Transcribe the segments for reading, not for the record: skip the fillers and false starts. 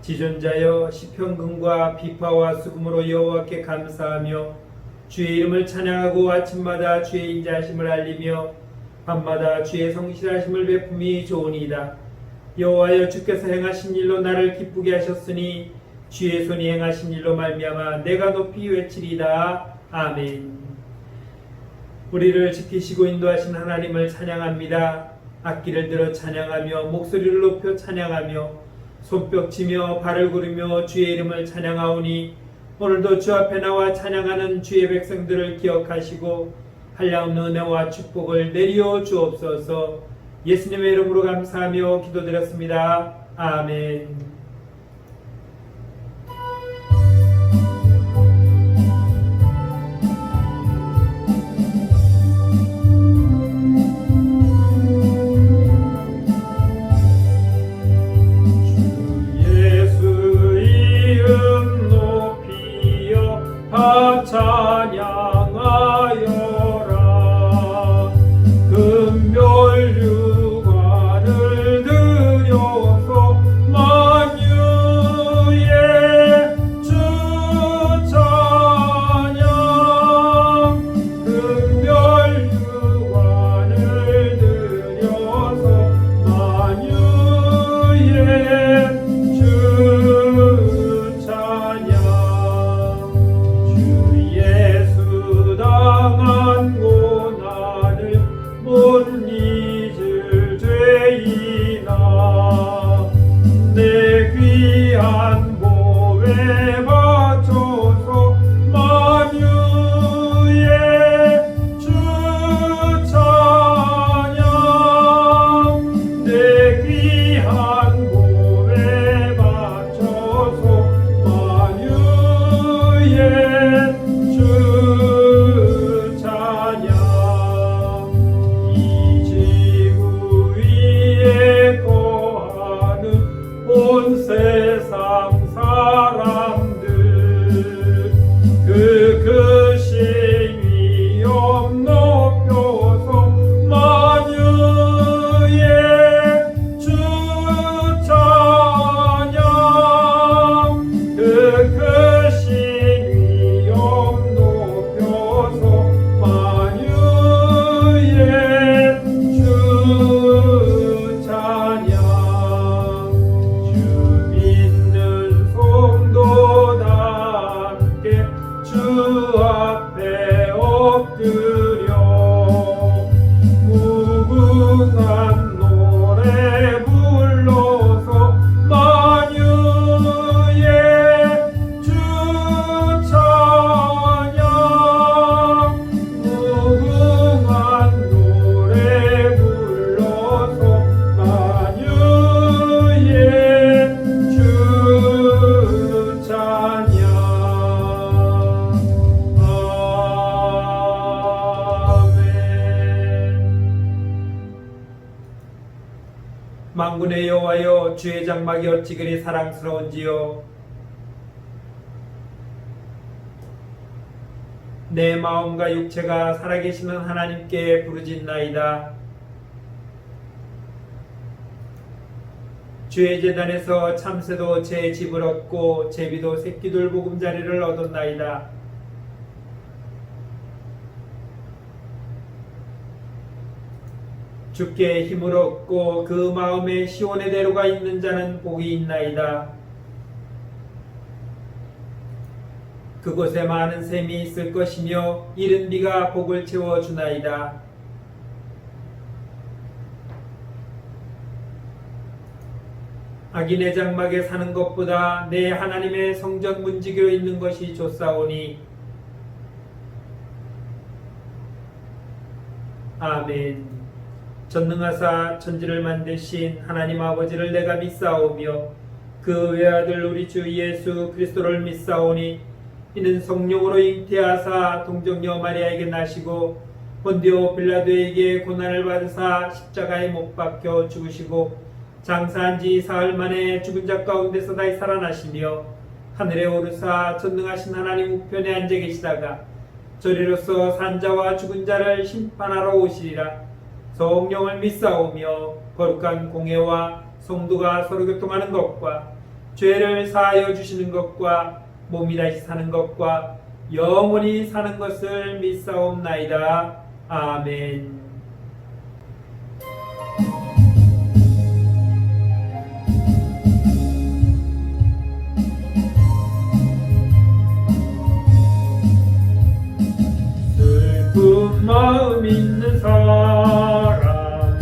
지존자여 시편금과 비파와 수금으로 여호와께 감사하며 주의 이름을 찬양하고 아침마다 주의 인자하심을 알리며 밤마다 주의 성실하심을 베품이 좋으니이다. 여호와여 주께서 행하신 일로 나를 기쁘게 하셨으니 주의 손이 행하신 일로 말미암아 내가 높이 외치리이다. 아멘. 우리를 지키시고 인도하신 하나님을 찬양합니다. 악기를 들어 찬양하며 목소리를 높여 찬양하며 손뼉치며 발을 구르며 주의 이름을 찬양하오니 오늘도 주 앞에 나와 찬양하는 주의 백성들을 기억하시고 한량없는 은혜와 축복을 내리어 주옵소서. 예수님의 이름으로 감사하며 기도드렸습니다. 아멘. 찬양하여라. 금별유관을 들여서 만유의 주 찬양. 금별유관을 들여서 만유의 주 찬양. 당한 고난을 못 잊을 죄이나 내 귀한 몸에 바쳐서 만유의 주 찬양. 내 귀한 몸에 바쳐서 만유의 주 온 세상 사람들 그신 위엄 높여서 만유의 주 찬양. 그신 위엄 높여서 만유의 주 찬양. 주 앞에 엎드려 무궁한 노래 불러서 만유의 주 찬양. 무궁한 노래 불러서 만유의 주 찬양. 만군의 여호와여 주의 장막이 어찌 그리 사랑스러운지요. 내 마음과 육체가 살아계시는 하나님께 부르짖나이다. 주의 제단에서 참새도 제 집을 얻고 제비도 새끼들 보금자리를 얻었나이다. 주께 힘을 얻고 그 마음에 시온의 대로가 있는 자는 복이 있나이다. 그곳에 많은 샘이 있을 것이며 이른 비가 복을 채워주나이다. 악인의 장막에 사는 것보다 내 하나님의 성전 문지기로 있는 것이 좋사오니. 아멘. 전능하사 천지를 만드신 하나님 아버지를 내가 믿사오며 그 외아들 우리 주 예수 그리스도를 믿사오니 이는 성령으로 잉태하사 동정녀 마리아에게 나시고 본디오 빌라도에게 고난을 받으사 십자가에 못 박혀 죽으시고 장사한 지 사흘 만에 죽은 자 가운데서 다시 살아나시며 하늘에 오르사 전능하신 하나님 우편에 앉아 계시다가 저리로서 산자와 죽은 자를 심판하러 오시리라. 성령을 믿사오며 거룩한 공회와 성도가 서로 교통하는 것과 죄를 사하여 주시는 것과 몸이 다시 사는 것과 영원히 사는 것을 믿사옵나이다. 아멘. 슬픈 마음 있는 사람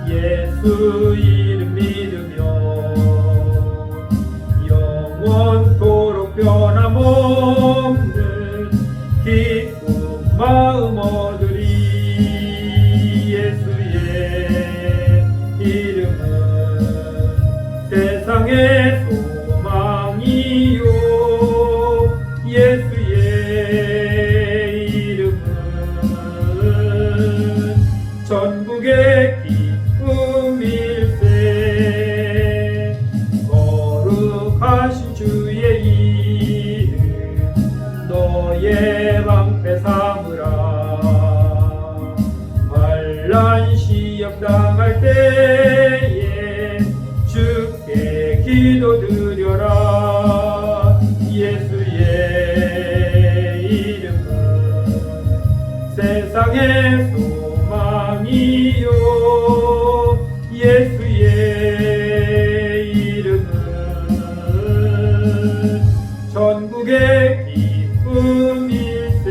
예수 이름 믿으며 영원토록 변함없는 기쁜 마음 얻으리. 예수의 이름은 세상의 소망이요 예수의 이름은 전국의 기쁨일세. 거룩하신 주의 이름 너의 방패 삼으라. 환난 시험 당할 때에 주께 기도드려라. 예수의 이름은 세상의 소망이요 예수의 이름은 전국의 기쁨일세.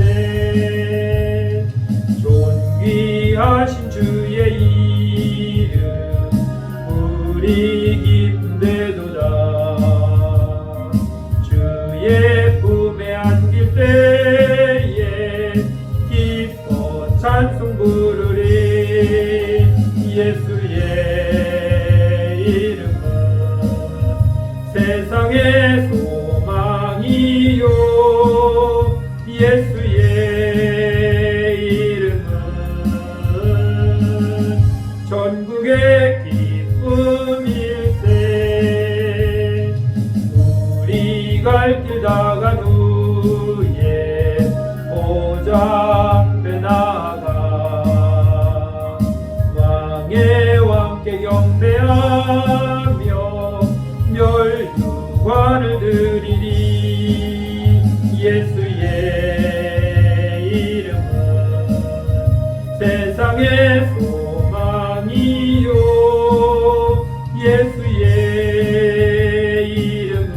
존귀하신 주의 이름 우리 기쁨되도다. 주의 품에 안길 때에 기뻐 찬송 부르리. 예수의 이름은 세상의 소망이요 예수의 이름은 전국의 기쁨일세. 우리 갈 길 다간 후에 보좌 앞에 나아가 왕의 왕께 경배하며 멸류관을 드리리. 예수의 이름은 세상의 소망이요 예수의 이름은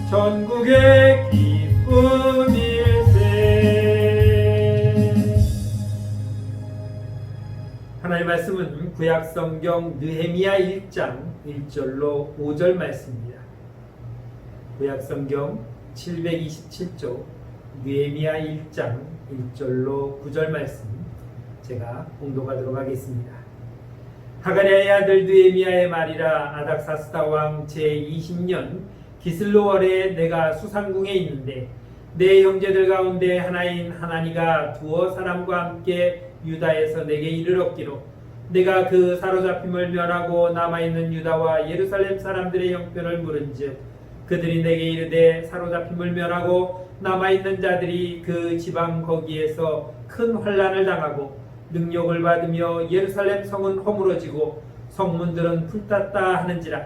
전국의 기쁨일세. 하나님의 말씀은 구약성경 느헤미야 1장 1절로 5절 말씀입니다. 구약성경 727쪽 느헤미야 1장 1절로 9절 말씀 제가 봉독하도록 하겠습니다. 하가랴의 아들 느헤미야의 말이라. 아닥사스다 왕 제20년 기슬로월에 내가 수상궁에 있는데 내 형제들 가운데 하나인 하나니가 두어 사람과 함께 유다에서 내게 이르렀기로 내가 그 사로잡힘을 면하고 남아있는 유다와 예루살렘 사람들의 형편을 물은즉 그들이 내게 이르되 사로잡힘을 면하고 남아있는 자들이 그 지방 거기에서 큰 환난을 당하고 능욕을 받으며 예루살렘 성은 허물어지고 성문들은 불탔다 하는지라.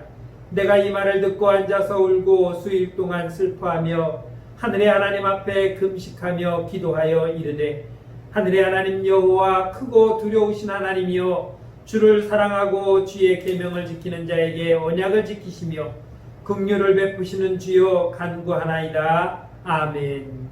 내가 이 말을 듣고 앉아서 울고 수일 동안 슬퍼하며 하늘의 하나님 앞에 금식하며 기도하여 이르되 하늘의 하나님 여호와 크고 두려우신 하나님이여 주를 사랑하고 주의 계명을 지키는 자에게 언약을 지키시며 긍휼을 베푸시는 주여 간구하나이다. 아멘.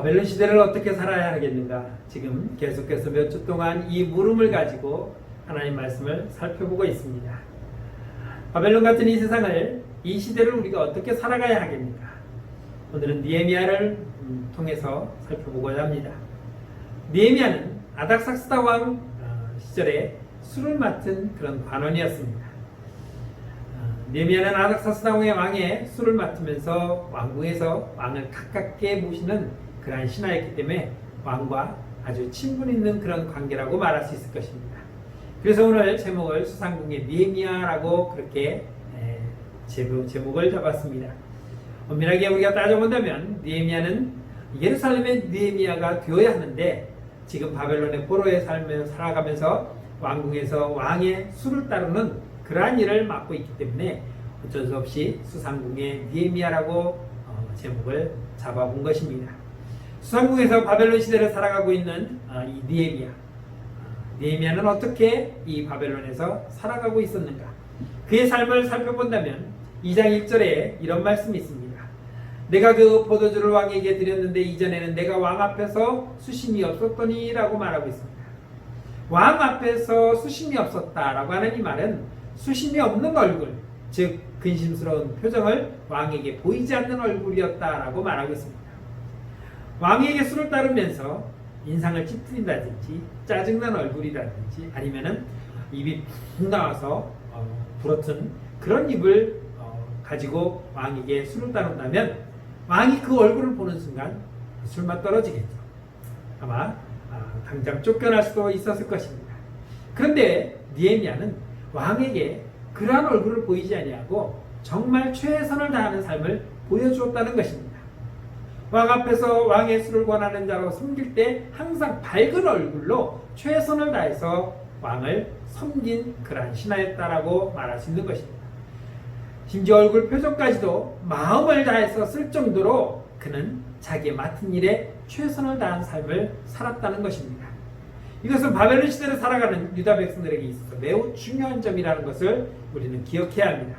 바벨론 시대를 어떻게 살아야 하겠는가? 지금 계속해서 몇 주 동안 이 물음을 가지고 하나님 말씀을 살펴보고 있습니다. 바벨론 같은 이 세상을, 이 시대를 우리가 어떻게 살아가야 하겠는가? 오늘은 느헤미야를 통해서 살펴보고자 합니다. 느헤미야는 아닥삭스다 왕 시절에 술을 맡은 그런 관원이었습니다. 느헤미야는 아닥삭스다 왕의 술을 맡으면서 왕궁에서 왕을 가깝게 모시는 그러한 신하였기 때문에 왕과 아주 친분 있는 그런 관계라고 말할 수 있을 것입니다. 그래서 오늘 제목을 수상궁의 느헤미야라고 그렇게 제목을 잡았습니다. 엄밀하게 우리가 따져본다면 느헤미야는 예루살렘의 느헤미야가 되어야 하는데 지금 바벨론의 포로의 삶을 살아가면서 왕궁에서 왕의 술을 따르는 그러한 일을 맡고 있기 때문에 어쩔 수 없이 수상궁의 느헤미야라고 제목을 잡아본 것입니다. 수상궁에서 바벨론 시대를 살아가고 있는 이 느헤미야, 느헤미야는 어떻게 이 바벨론에서 살아가고 있었는가? 그의 삶을 살펴본다면 2장 1절에 이런 말씀이 있습니다. 내가 그 포도주를 왕에게 드렸는데 이전에는 내가 왕 앞에서 수심이 없었더니 라고 말하고 있습니다. 왕 앞에서 수심이 없었다라고 하는 이 말은 수심이 없는 얼굴, 즉 근심스러운 표정을 왕에게 보이지 않는 얼굴이었다라고 말하고 있습니다. 왕에게 술을 따르면서 인상을 찌푸린다든지 짜증난 얼굴이라든지 아니면은 입이 푹 나와서 부러튼 그런 입을 가지고 왕에게 술을 따른다면 왕이 그 얼굴을 보는 순간 술맛 떨어지겠죠. 아마 당장 쫓겨날 수도 있었을 것입니다. 그런데 느헤미야는 왕에게 그러한 얼굴을 보이지 아니하고 정말 최선을 다하는 삶을 보여주었다는 것입니다. 왕 앞에서 왕의 술을 권하는 자로 섬길 때 항상 밝은 얼굴로 최선을 다해서 왕을 섬긴 그러한 신하였다라고 말할 수 있는 것입니다. 심지어 얼굴 표정까지도 마음을 다해서 쓸 정도로 그는 자기의 맡은 일에 최선을 다한 삶을 살았다는 것입니다. 이것은 바벨론 시대를 살아가는 유다 백성들에게 있어서 매우 중요한 점이라는 것을 우리는 기억해야 합니다.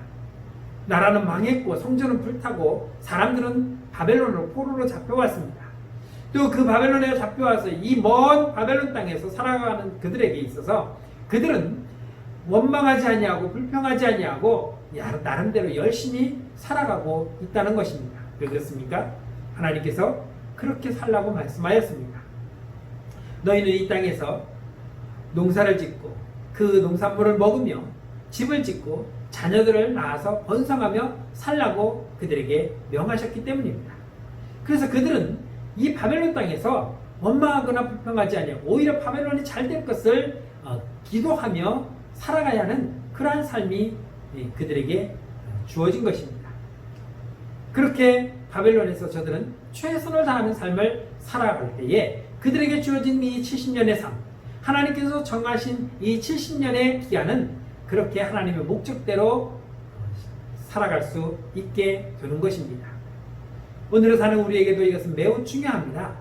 나라는 망했고 성전은 불타고 사람들은 바벨론으로 포로로 잡혀왔습니다. 또 그 바벨론에 잡혀와서 이 먼 바벨론 땅에서 살아가는 그들에게 있어서 그들은 원망하지 아니하고 불평하지 아니하고 나름대로 열심히 살아가고 있다는 것입니다. 왜 그렇습니까? 하나님께서 그렇게 살라고 말씀하였습니다. 너희는 이 땅에서 농사를 짓고 그 농산물을 먹으며 집을 짓고 자녀들을 낳아서 번성하며 살라고 그들에게 명하셨기 때문입니다. 그래서 그들은 이 바벨론 땅에서 원망하거나 불평하지 아니하고 오히려 바벨론이 잘 될 것을 기도하며 살아가야 하는 그러한 삶이 그들에게 주어진 것입니다. 그렇게 바벨론에서 저들은 최선을 다하는 삶을 살아갈 때에 그들에게 주어진 이 70년의 삶, 하나님께서 정하신 이 70년의 기간은 그렇게 하나님의 목적대로 살아갈 수 있게 되는 것입니다. 오늘을 사는 우리에게도 이것은 매우 중요합니다.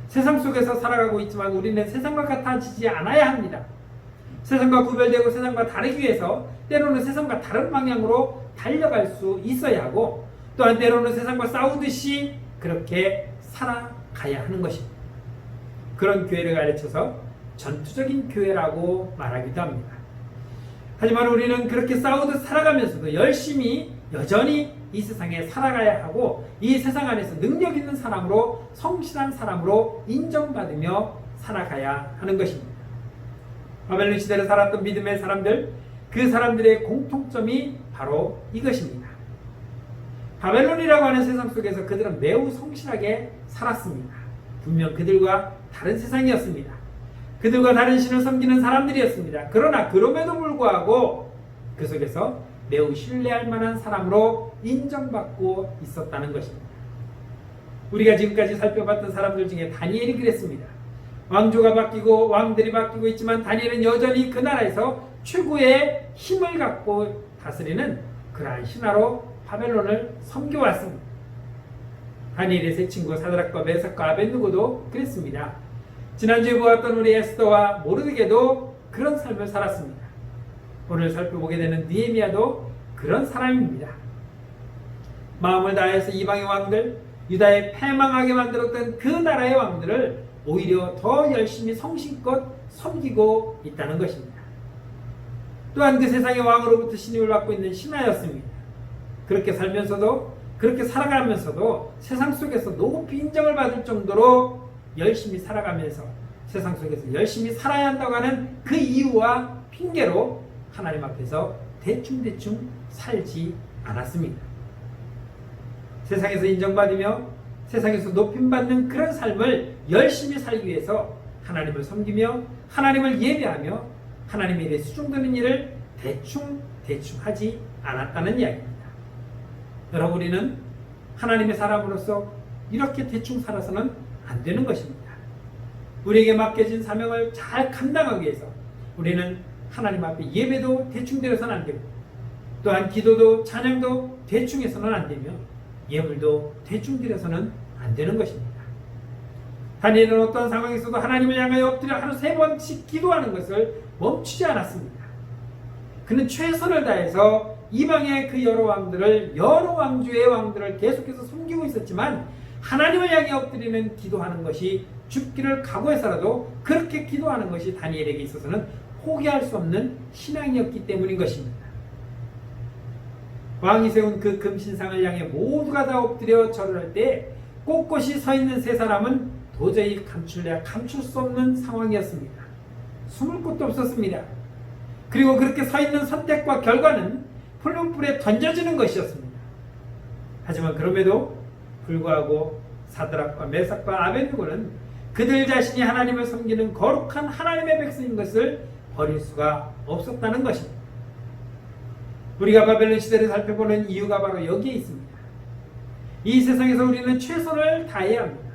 세상 속에서 살아가고 있지만 우리는 세상과 같아지지 않아야 합니다. 세상과 구별되고 세상과 다르기 위해서 때로는 세상과 다른 방향으로 달려갈 수 있어야 하고 또한 때로는 세상과 싸우듯이 그렇게 살아가야 하는 것입니다. 그런 교회를 가르쳐서 전투적인 교회라고 말하기도 합니다. 하지만 우리는 그렇게 싸우듯 살아가면서도 열심히 여전히 이 세상에 살아가야 하고 이 세상 안에서 능력 있는 사람으로 성실한 사람으로 인정받으며 살아가야 하는 것입니다. 바벨론 시대를 살았던 믿음의 사람들, 그 사람들의 공통점이 바로 이것입니다. 바벨론이라고 하는 세상 속에서 그들은 매우 성실하게 살았습니다. 분명 그들과 다른 세상이었습니다. 그들과 다른 신을 섬기는 사람들이었습니다. 그러나 그럼에도 불구하고 그 속에서 매우 신뢰할 만한 사람으로 인정받고 있었다는 것입니다. 우리가 지금까지 살펴봤던 사람들 중에 다니엘이 그랬습니다. 왕조가 바뀌고 왕들이 바뀌고 있지만 다니엘은 여전히 그 나라에서 최고의 힘을 갖고 다스리는 그러한 신하로 바벨론을 섬겨왔습니다. 다니엘의 세 친구 사드락과 메삭과 아벳느고도 그랬습니다. 지난주에 보았던 우리 에스더와 모르드게도 그런 삶을 살았습니다. 오늘 살펴보게 되는 느헤미야도 그런 사람입니다. 마음을 다해서 이방의 왕들, 유다에 패망하게 만들었던 그 나라의 왕들을 오히려 더 열심히 성심껏 섬기고 있다는 것입니다. 또한 그 세상의 왕으로부터 신임을 받고 있는 신하였습니다. 그렇게 살면서도, 그렇게 살아가면서도 세상 속에서 높이 인정을 받을 정도로 열심히 살아가면서 세상 속에서 열심히 살아야 한다고 하는 그 이유와 핑계로 하나님 앞에서 대충대충 살지 않았습니다. 세상에서 인정받으며 세상에서 높임받는 그런 삶을 열심히 살기 위해서 하나님을 섬기며 하나님을 예배하며 하나님에 대해 수종되는 일을 대충 하지 않았다는 이야기입니다. 여러분, 우리는 하나님의 사람으로서 이렇게 대충 살아서는 안 되는 것입니다. 우리에게 맡겨진 사명을 잘 감당하기 위해서 우리는 하나님 앞에 예배도 대충 드려서는 안 되고, 또한 기도도 찬양도 대충 해서는 안 되며 예물도 대충 드려서는 안 되는 것입니다. 다니엘은 어떤 상황에서도 하나님을 향하여 엎드려 하루 3번씩 기도하는 것을 멈추지 않았습니다. 그는 최선을 다해서 이방의 그 여러 왕주의 왕들을 계속해서 섬기고 있었지만, 하나님을 향해 엎드리는 기도하는 것이 죽기를 각오해서라도 그렇게 기도하는 것이 다니엘에게 있어서는 포기할 수 없는 신앙이었기 때문인 것입니다. 왕이 세운 그 금신상을 향해 모두가 다 엎드려 절을 할 때 꼿꼿이 서 있는 세 사람은 도저히 감출 수 없는 상황이었습니다. 숨을 곳도 없었습니다. 그리고 그렇게 서 있는 선택과 결과는 풀문불에 던져지는 것이었습니다. 하지만 그럼에도 불구하고 사드락과 메삭과 아벳느고는 그들 자신이 하나님을 섬기는 거룩한 하나님의 백성인 것을 버릴 수가 없었다는 것입니다. 우리가 바벨론 시대를 살펴보는 이유가 바로 여기에 있습니다. 이 세상에서 우리는 최선을 다해야 합니다.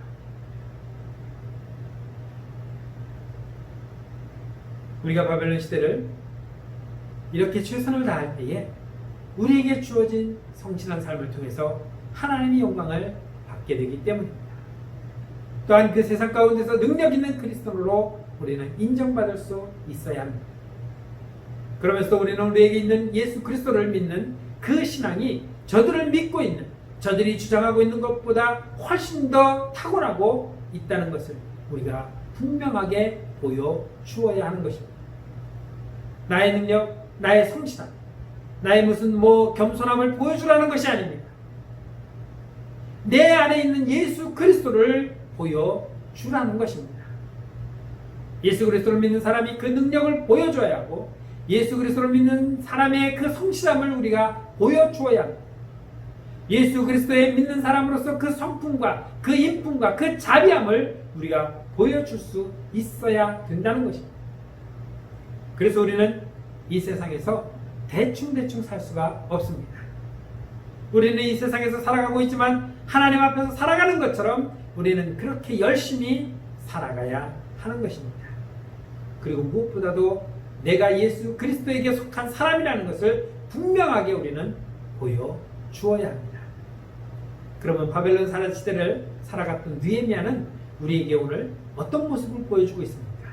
우리가 바벨론 시대를 이렇게 최선을 다할 때에 우리에게 주어진 성실한 삶을 통해서 하나님의 영광을 받게 되기 때문입니다. 또한 그 세상 가운데서 능력 있는 그리스도로 우리는 인정받을 수 있어야 합니다. 그러면서 우리는 우리에게 있는 예수 그리스도를 믿는 그 신앙이 저들을 믿고 있는, 저들이 주장하고 있는 것보다 훨씬 더 탁월하고 있다는 것을 우리가 분명하게 보여주어야 하는 것입니다. 나의 능력, 나의 성실함, 나의 무슨 겸손함을 보여주라는 것이 아닙니다. 내 안에 있는 예수 그리스도를 보여주라는 것입니다. 예수 그리스도를 믿는 사람이 그 능력을 보여줘야 하고, 예수 그리스도를 믿는 사람의 그 성실함을 우리가 보여주어야 합니다. 예수 그리스도에 믿는 사람으로서 그 성품과 그 인품과 그 자비함을 우리가 보여줄 수 있어야 된다는 것입니다. 그래서 우리는 이 세상에서 대충 살 수가 없습니다. 우리는 이 세상에서 살아가고 있지만 하나님 앞에서 살아가는 것처럼 우리는 그렇게 열심히 살아가야 하는 것입니다. 그리고 무엇보다도 내가 예수 그리스도에게 속한 사람이라는 것을 분명하게 우리는 보여주어야 합니다. 그러면 바벨론 시대를 살아갔던 느헤미야는 우리에게 오늘 어떤 모습을 보여주고 있습니까?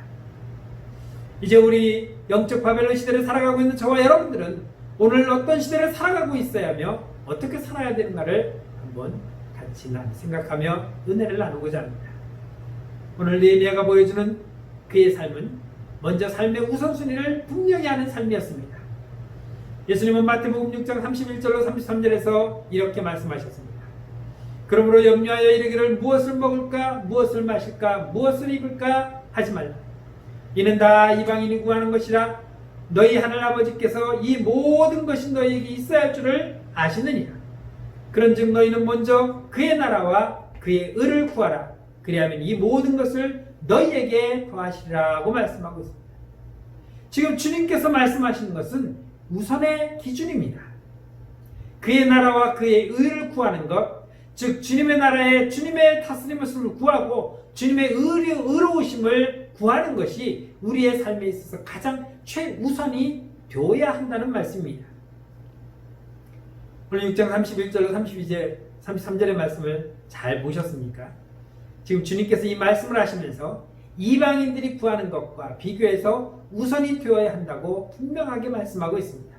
이제 우리 영적 바벨론 시대를 살아가고 있는 저와 여러분들은 오늘 어떤 시대를 살아가고 있어야 하며 어떻게 살아야 되는가를 한번 같이 생각하며 은혜를 나누고자 합니다. 오늘 느헤미야가 보여주는 그의 삶은 먼저 삶의 우선순위를 분명히 하는 삶이었습니다. 예수님은 마태복음 6장 31절로 33절에서 이렇게 말씀하셨습니다. 그러므로 염려하여 이르기를 무엇을 먹을까, 무엇을 마실까, 무엇을 입을까 하지 말라. 이는 다 이방인이 구하는 것이라. 너희 하늘아버지께서 이 모든 것이 너희에게 있어야 할 줄을 아시느니라. 그런즉 너희는 먼저 그의 나라와 그의 의를 구하라. 그리하면 이 모든 것을 너희에게 더하시리라고 말씀하고 있습니다. 지금 주님께서 말씀하시는 것은 우선의 기준입니다. 그의 나라와 그의 의를 구하는 것, 즉 주님의 나라에 주님의 다스림을 구하고 주님의 의로우심을 구하는 것이 우리의 삶에 있어서 가장 최우선이 되어야 한다는 말씀입니다. 오늘 6장 31절로 33절의 말씀을 잘 보셨습니까? 지금 주님께서 이 말씀을 하시면서 이방인들이 구하는 것과 비교해서 우선이 되어야 한다고 분명하게 말씀하고 있습니다.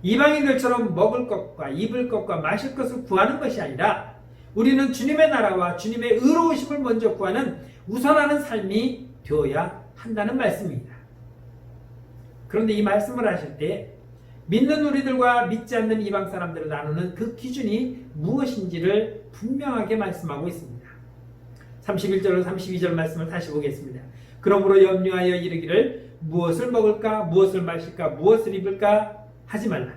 이방인들처럼 먹을 것과 입을 것과 마실 것을 구하는 것이 아니라 우리는 주님의 나라와 주님의 의로우심을 먼저 구하는 우선하는 삶이 되어야 한다는 말씀입니다. 그런데 이 말씀을 하실 때 믿는 우리들과 믿지 않는 이방 사람들을 나누는 그 기준이 무엇인지를 분명하게 말씀하고 있습니다. 31절로 32절 말씀을 다시 보겠습니다. 그러므로 염려하여 이르기를 무엇을 먹을까 무엇을 마실까 무엇을 입을까 하지 말라.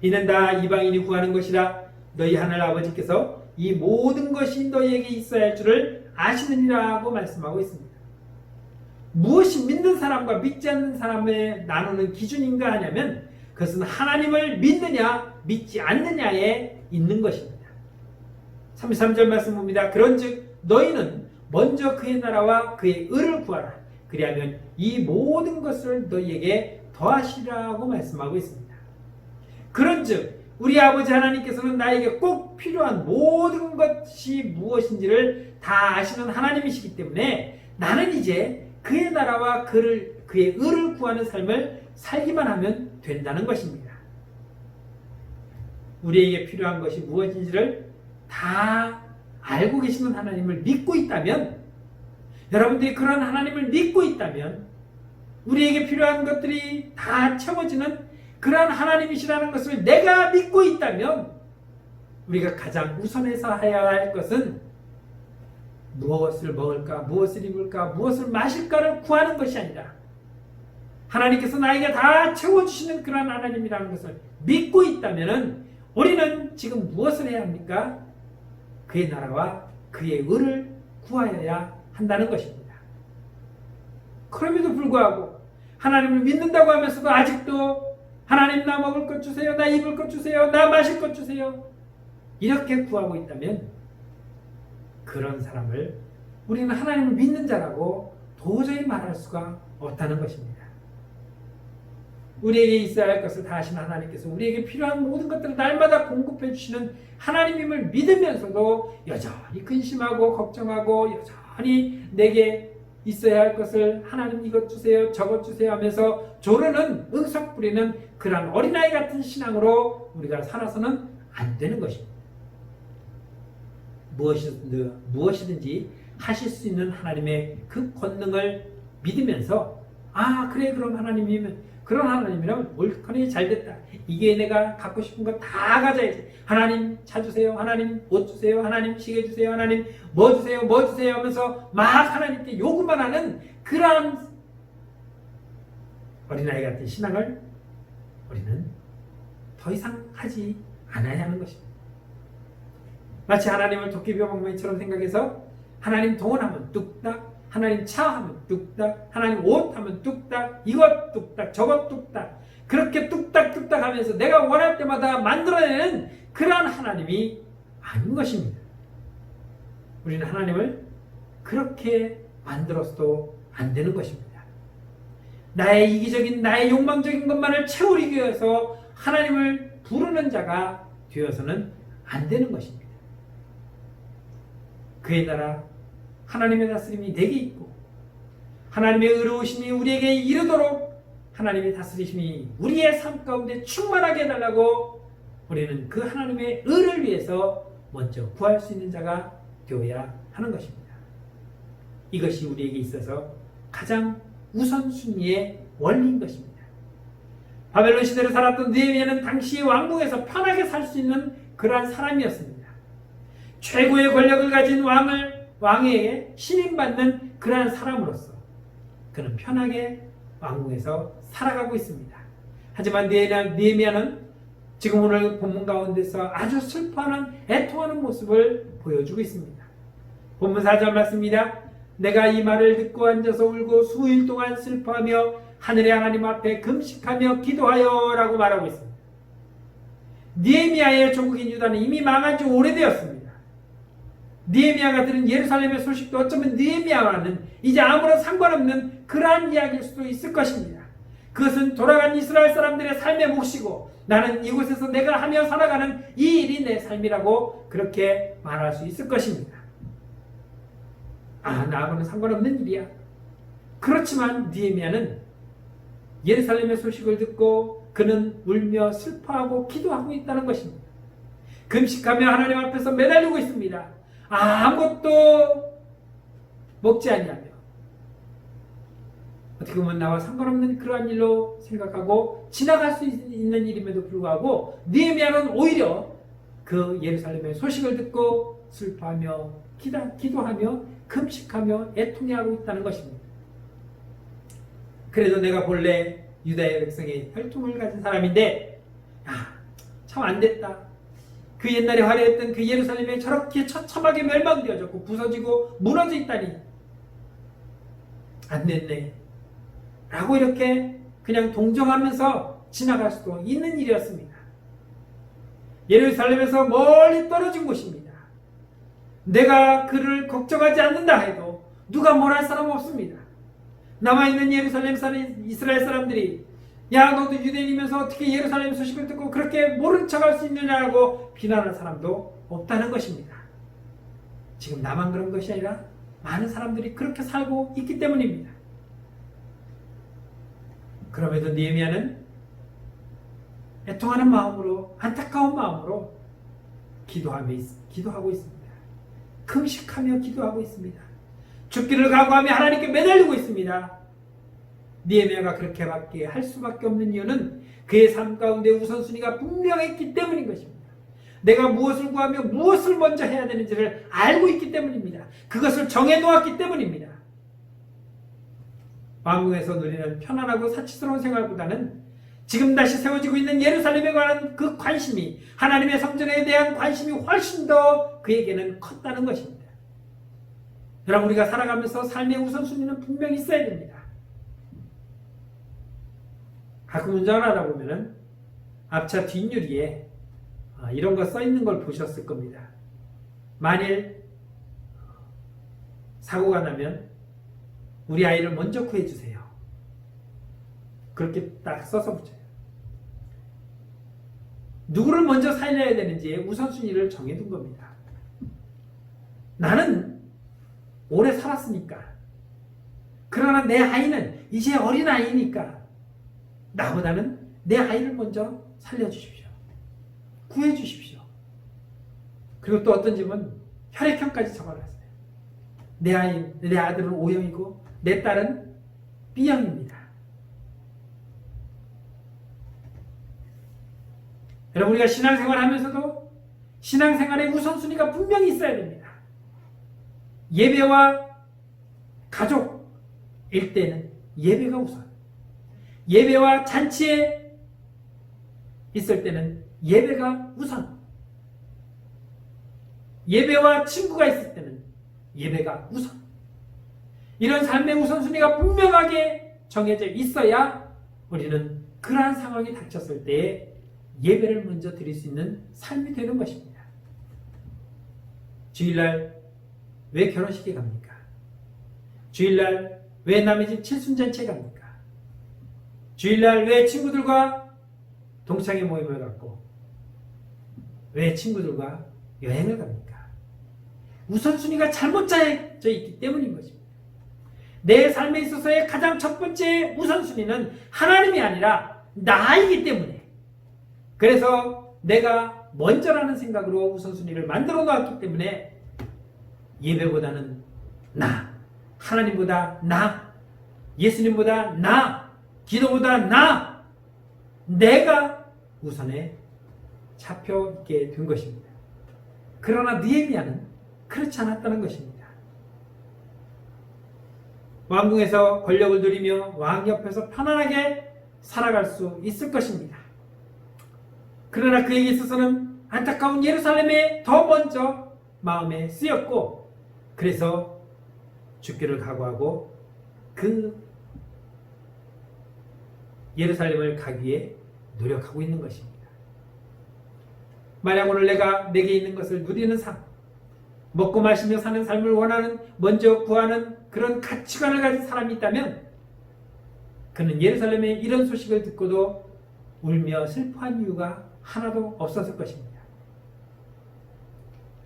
이는 다 이방인이 구하는 것이라. 너희 하늘 아버지께서 이 모든 것이 너희에게 있어야 할 줄을 아시느니라 고 말씀하고 있습니다. 무엇이 믿는 사람과 믿지 않는 사람의 나누는 기준인가 하냐면 그것은 하나님을 믿느냐 믿지 않느냐에 있는 것입니다. 33절 말씀 봅니다. 그런즉 너희는 먼저 그의 나라와 그의 의를 구하라. 그리하면 이 모든 것을 너희에게 더하시라고 말씀하고 있습니다. 그런즉 우리 아버지 하나님께서는 나에게 꼭 필요한 모든 것이 무엇인지를 다 아시는 하나님이시기 때문에 나는 이제 그의 나라와 그의 의를 구하는 삶을 살기만 하면 된다는 것입니다. 우리에게 필요한 것이 무엇인지를 다 알고 계시는 하나님을 믿고 있다면, 여러분들이 그런 하나님을 믿고 있다면 우리에게 필요한 것들이 다 채워지는 그러한 하나님이시라는 것을 내가 믿고 있다면 우리가 가장 우선해서 해야 할 것은 무엇을 먹을까 무엇을 입을까 무엇을 마실까를 구하는 것이 아니라 하나님께서 나에게 다 채워주시는 그러한 하나님이라는 것을 믿고 있다면 우리는 지금 무엇을 해야 합니까? 그의 나라와 그의 의를 구하여야 한다는 것입니다. 그럼에도 불구하고 하나님을 믿는다고 하면서도 아직도 하나님 나 먹을 것 주세요, 나 입을 것 주세요, 나 마실 것 주세요 이렇게 구하고 있다면 그런 사람을 우리는 하나님을 믿는 자라고 도저히 말할 수가 없다는 것입니다. 우리에게 있어야 할 것을 다 하시는 하나님께서 우리에게 필요한 모든 것들을 날마다 공급해 주시는 하나님임을 믿으면서도 여전히 근심하고 걱정하고 여전히 내게 있어야 할 것을 하나님 이것 주세요 저것 주세요 하면서 조르는 응석 부리는 그런 어린아이 같은 신앙으로 우리가 살아서는 안 되는 것입니다. 무엇이든지 하실 수 있는 하나님의 그 권능을 믿으면서 아 그래 그럼 하나님이면 그런 하나님이라면 옳거니 잘됐다. 이게 내가 갖고 싶은 거 다 가져야지. 하나님 차 주세요. 하나님 옷 주세요. 하나님 시계 주세요. 하나님 뭐 주세요. 뭐 주세요 하면서 막 하나님께 요구만 하는 그러한 어린아이 같은 신앙을 우리는 더 이상 하지 않아야 하는 것입니다. 마치 하나님을 도깨비방망이처럼 생각해서 하나님 동원하면 뚝딱 하나님 차 하면 뚝딱, 하나님 옷 하면 뚝딱, 이것 뚝딱, 저것 뚝딱, 그렇게 뚝딱뚝딱 하면서 내가 원할 때마다 만들어내는 그러한 하나님이 아닌 것입니다. 우리는 하나님을 그렇게 만들어서도 안 되는 것입니다. 나의 이기적인, 나의 욕망적인 것만을 채우기 위해서 하나님을 부르는 자가 되어서는 안 되는 것입니다. 그의 나라, 하나님의 다스림이 내게 있고 하나님의 의로우심이 우리에게 이르도록 하나님의 다스리심이 우리의 삶 가운데 충만하게 해달라고 우리는 그 하나님의 의를 위해서 먼저 구할 수 있는 자가 되어야 하는 것입니다. 이것이 우리에게 있어서 가장 우선순위의 원리인 것입니다. 바벨론 시대를 살았던 느헤미야는 당시의 왕궁에서 편하게 살 수 있는 그러한 사람이었습니다. 최고의 권력을 가진 왕에게 신임받는 그러한 사람으로서 그는 편하게 왕궁에서 살아가고 있습니다. 하지만 느헤미야는 지금 오늘 본문 가운데서 아주 슬퍼하는 애통하는 모습을 보여주고 있습니다. 본문 4절 말씀입니다. 내가 이 말을 듣고 앉아서 울고 수일 동안 슬퍼하며 하늘의 하나님 앞에 금식하며 기도하여 라고 말하고 있습니다. 느헤미야의 조국인 유다는 이미 망한 지 오래되었습니다. 느헤미야가 들은 예루살렘의 소식도 어쩌면 느헤미야와는 이제 아무런 상관없는 그러한 이야기일 수도 있을 것입니다. 그것은 돌아간 이스라엘 사람들의 삶의 몫이고 나는 이곳에서 내가 하며 살아가는 이 일이 내 삶이라고 그렇게 말할 수 있을 것입니다. 나하고는 상관없는 일이야. 그렇지만 느헤미야는 예루살렘의 소식을 듣고 그는 울며 슬퍼하고 기도하고 있다는 것입니다. 금식하며 하나님 앞에서 매달리고 있습니다. 아무것도 먹지 아니하며 어떻게 보면 나와 상관없는 그러한 일로 생각하고 지나갈 수 있는 일임에도 불구하고 느헤미야는 오히려 그 예루살렘의 소식을 듣고 슬퍼하며 기도하며 금식하며 애통해하고 있다는 것입니다. 그래도 내가 본래 유다의 백성의 혈통을 가진 사람인데 참 안됐다. 그 옛날에 화려했던 그 예루살렘에 저렇게 처참하게 멸망되어졌고 부서지고 무너져 있다니 안됐네 라고 이렇게 그냥 동정하면서 지나갈 수도 있는 일이었습니다. 예루살렘에서 멀리 떨어진 곳입니다. 내가 그를 걱정하지 않는다 해도 누가 뭘 할 사람 없습니다. 남아있는 예루살렘 사람 이스라엘 사람들이 야 너도 유대인이면서 어떻게 예루살렘 소식을 듣고 그렇게 모른 척할 수 있느냐고 비난할 사람도 없다는 것입니다. 지금 나만 그런 것이 아니라 많은 사람들이 그렇게 살고 있기 때문입니다. 그럼에도 느헤미야는 애통하는 마음으로 안타까운 마음으로 기도하고 있습니다. 금식하며 기도하고 있습니다. 죽기를 각오하며 하나님께 매달리고 있습니다. 느헤미야가 그렇게밖에 할 수밖에 없는 이유는 그의 삶 가운데 우선순위가 분명했기 때문인 것입니다. 내가 무엇을 구하며 무엇을 먼저 해야 되는지를 알고 있기 때문입니다. 그것을 정해놓았기 때문입니다. 왕궁에서 누리는 편안하고 사치스러운 생활보다는 지금 다시 세워지고 있는 예루살렘에 관한 그 관심이 하나님의 성전에 대한 관심이 훨씬 더 그에게는 컸다는 것입니다. 여러분 우리가 살아가면서 삶의 우선순위는 분명히 있어야 됩니다. 가끔 운전을 하다 보면은 앞차 뒷유리에 이런 거 써 있는 걸 보셨을 겁니다. 만일 사고가 나면 우리 아이를 먼저 구해주세요. 그렇게 딱 써서 붙여요. 누구를 먼저 살려야 되는지의 우선순위를 정해둔 겁니다. 나는 오래 살았으니까. 그러나 내 아이는 이제 어린 아이니까 나보다는 내 아이를 먼저 살려주십시오. 구해주십시오. 그리고 또 어떤 집은 혈액형까지 적어놨어요. 내 아들은 O형이고 내 딸은 B형입니다. 여러분 우리가 신앙생활 하면서도 신앙생활의 우선순위가 분명히 있어야 됩니다. 예배와 가족일 때는 예배가 우선, 예배와 잔치에 있을 때는 예배가 우선, 예배와 친구가 있을 때는 예배가 우선. 이런 삶의 우선순위가 분명하게 정해져 있어야 우리는 그러한 상황이 닥쳤을 때에 예배를 먼저 드릴 수 있는 삶이 되는 것입니다. 주일날 왜 결혼식에 갑니까? 주일날 왜 남의 집 칠순잔치에 갑니까? 주일날 왜 친구들과 동창회 모임을 갖고 왜 친구들과 여행을 갑니까? 우선순위가 잘못 짜여져 있기 때문인 것입니다. 내 삶에 있어서의 가장 첫 번째 우선순위는 하나님이 아니라 나이기 때문에, 그래서 내가 먼저라는 생각으로 우선순위를 만들어 놓았기 때문에 예배보다는 나, 하나님보다 나, 예수님보다 나, 기도보다 나, 내가 우선에 잡혀 있게 된 것입니다. 그러나 느헤미야는 그렇지 않았다는 것입니다. 왕궁에서 권력을 누리며 왕 옆에서 편안하게 살아갈 수 있을 것입니다. 그러나 그에게 있어서는 안타까운 예루살렘에 더 먼저 마음에 쓰였고, 그래서 죽기를 각오하고 그 예루살렘을 가기 위해 노력하고 있는 것입니다. 만약 오늘 내게 있는 것을 누리는 삶, 먹고 마시며 사는 삶을 원하는, 먼저 구하는 그런 가치관을 가진 사람이 있다면 그는 예루살렘의 이런 소식을 듣고도 울며 슬퍼한 이유가 하나도 없었을 것입니다.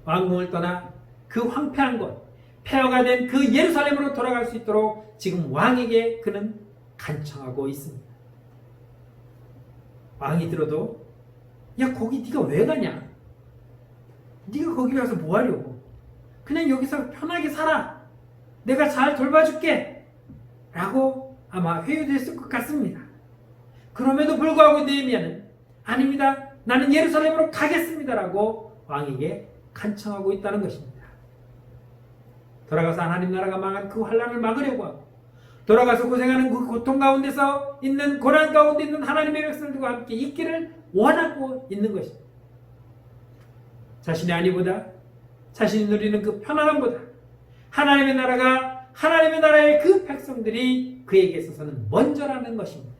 왕궁을 떠나 그 황폐한 곳, 폐허가 된 그 예루살렘으로 돌아갈 수 있도록 지금 왕에게 그는 간청하고 있습니다. 왕이 들어도 야 거기 네가 왜 가냐? 네가 거기 가서 뭐 하려고? 그냥 여기서 편하게 살아. 내가 잘 돌봐줄게. 라고 아마 회유됐을 것 같습니다. 그럼에도 불구하고 느헤미야는 아닙니다. 나는 예루살렘으로 가겠습니다라고 왕에게 간청하고 있다는 것입니다. 돌아가서 하나님 나라가 망한 그 환란을 막으려고 하고 돌아가서 고생하는 그 고통 가운데서 있는 고난 가운데 있는 하나님의 백성들과 함께 있기를 원하고 있는 것입니다. 자신의 안위보다 자신이 누리는 그 편안함보다 하나님의 나라가 하나님의 나라의 그 백성들이 그에게 있어서는 먼저라는 것입니다.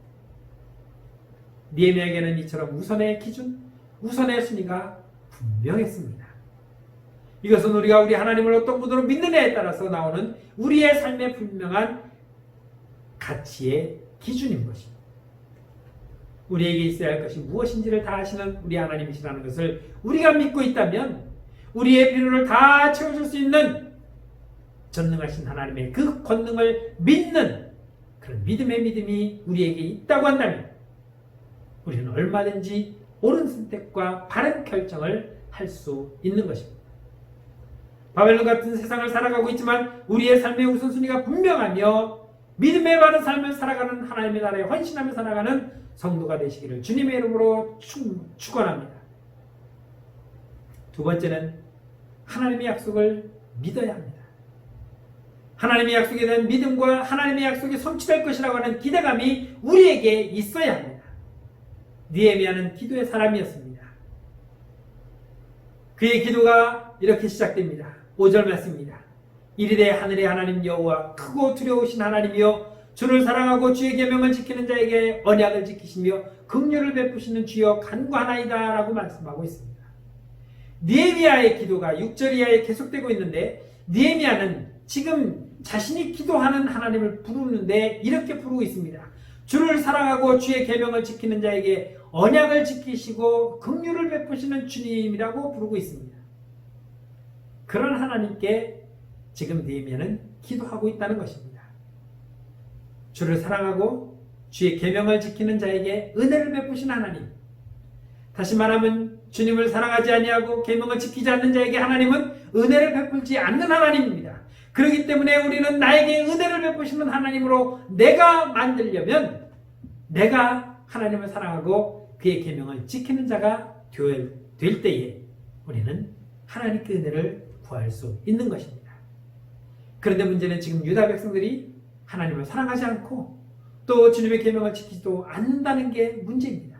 느헤미야에게는 이처럼 우선의 기준, 우선의 순위가 분명했습니다. 이것은 우리가 우리 하나님을 어떤 분으로 믿느냐에 따라서 나오는 우리의 삶의 분명한 가치의 기준인 것입니다. 우리에게 있어야 할 것이 무엇인지를 다 아시는 우리 하나님이시라는 것을 우리가 믿고 있다면 우리의 필요를 다 채워줄 수 있는 전능하신 하나님의 그 권능을 믿는 그런 믿음의 믿음이 우리에게 있다고 한다면 우리는 얼마든지 옳은 선택과 바른 결정을 할 수 있는 것입니다. 바벨론 같은 세상을 살아가고 있지만 우리의 삶의 우선순위가 분명하며 믿음의 바른 삶을 살아가는 하나님의 나라에 헌신하며 살아가는 성도가 되시기를 주님의 이름으로 축원합니다. 두 번째는 하나님의 약속을 믿어야 합니다. 하나님의 약속에 대한 믿음과 하나님의 약속이 성취될 것이라고 하는 기대감이 우리에게 있어야 합니다. 느헤미야는 기도의 사람이었습니다. 그의 기도가 이렇게 시작됩니다. 5절 말씀입니다. 이르되 하늘의 하나님 여호와 크고 두려우신 하나님이여 주를 사랑하고 주의 계명을 지키는 자에게 언약을 지키시며 긍휼을 베푸시는 주여 간구하나이다 라고 말씀하고 있습니다. 느헤미야의 기도가 6절 이하에 계속되고 있는데 느헤미야는 지금 자신이 기도하는 하나님을 부르는데 이렇게 부르고 있습니다. 주를 사랑하고 주의 계명을 지키는 자에게 언약을 지키시고 긍휼을 베푸시는 주님이라고 부르고 있습니다. 그런 하나님께 지금 느헤미야는 기도하고 있다는 것입니다. 주를 사랑하고 주의 계명을 지키는 자에게 은혜를 베푸신 하나님. 다시 말하면 주님을 사랑하지 아니하고 계명을 지키지 않는 자에게 하나님은 은혜를 베풀지 않는 하나님입니다. 그렇기 때문에 우리는 나에게 은혜를 베푸시는 하나님으로 내가 만들려면 내가 하나님을 사랑하고 그의 계명을 지키는 자가 될 때에 우리는 하나님께 은혜를 구할 수 있는 것입니다. 그런데 문제는 지금 유다 백성들이 하나님을 사랑하지 않고 또 주님의 계명을 지키지도 않는다는 게 문제입니다.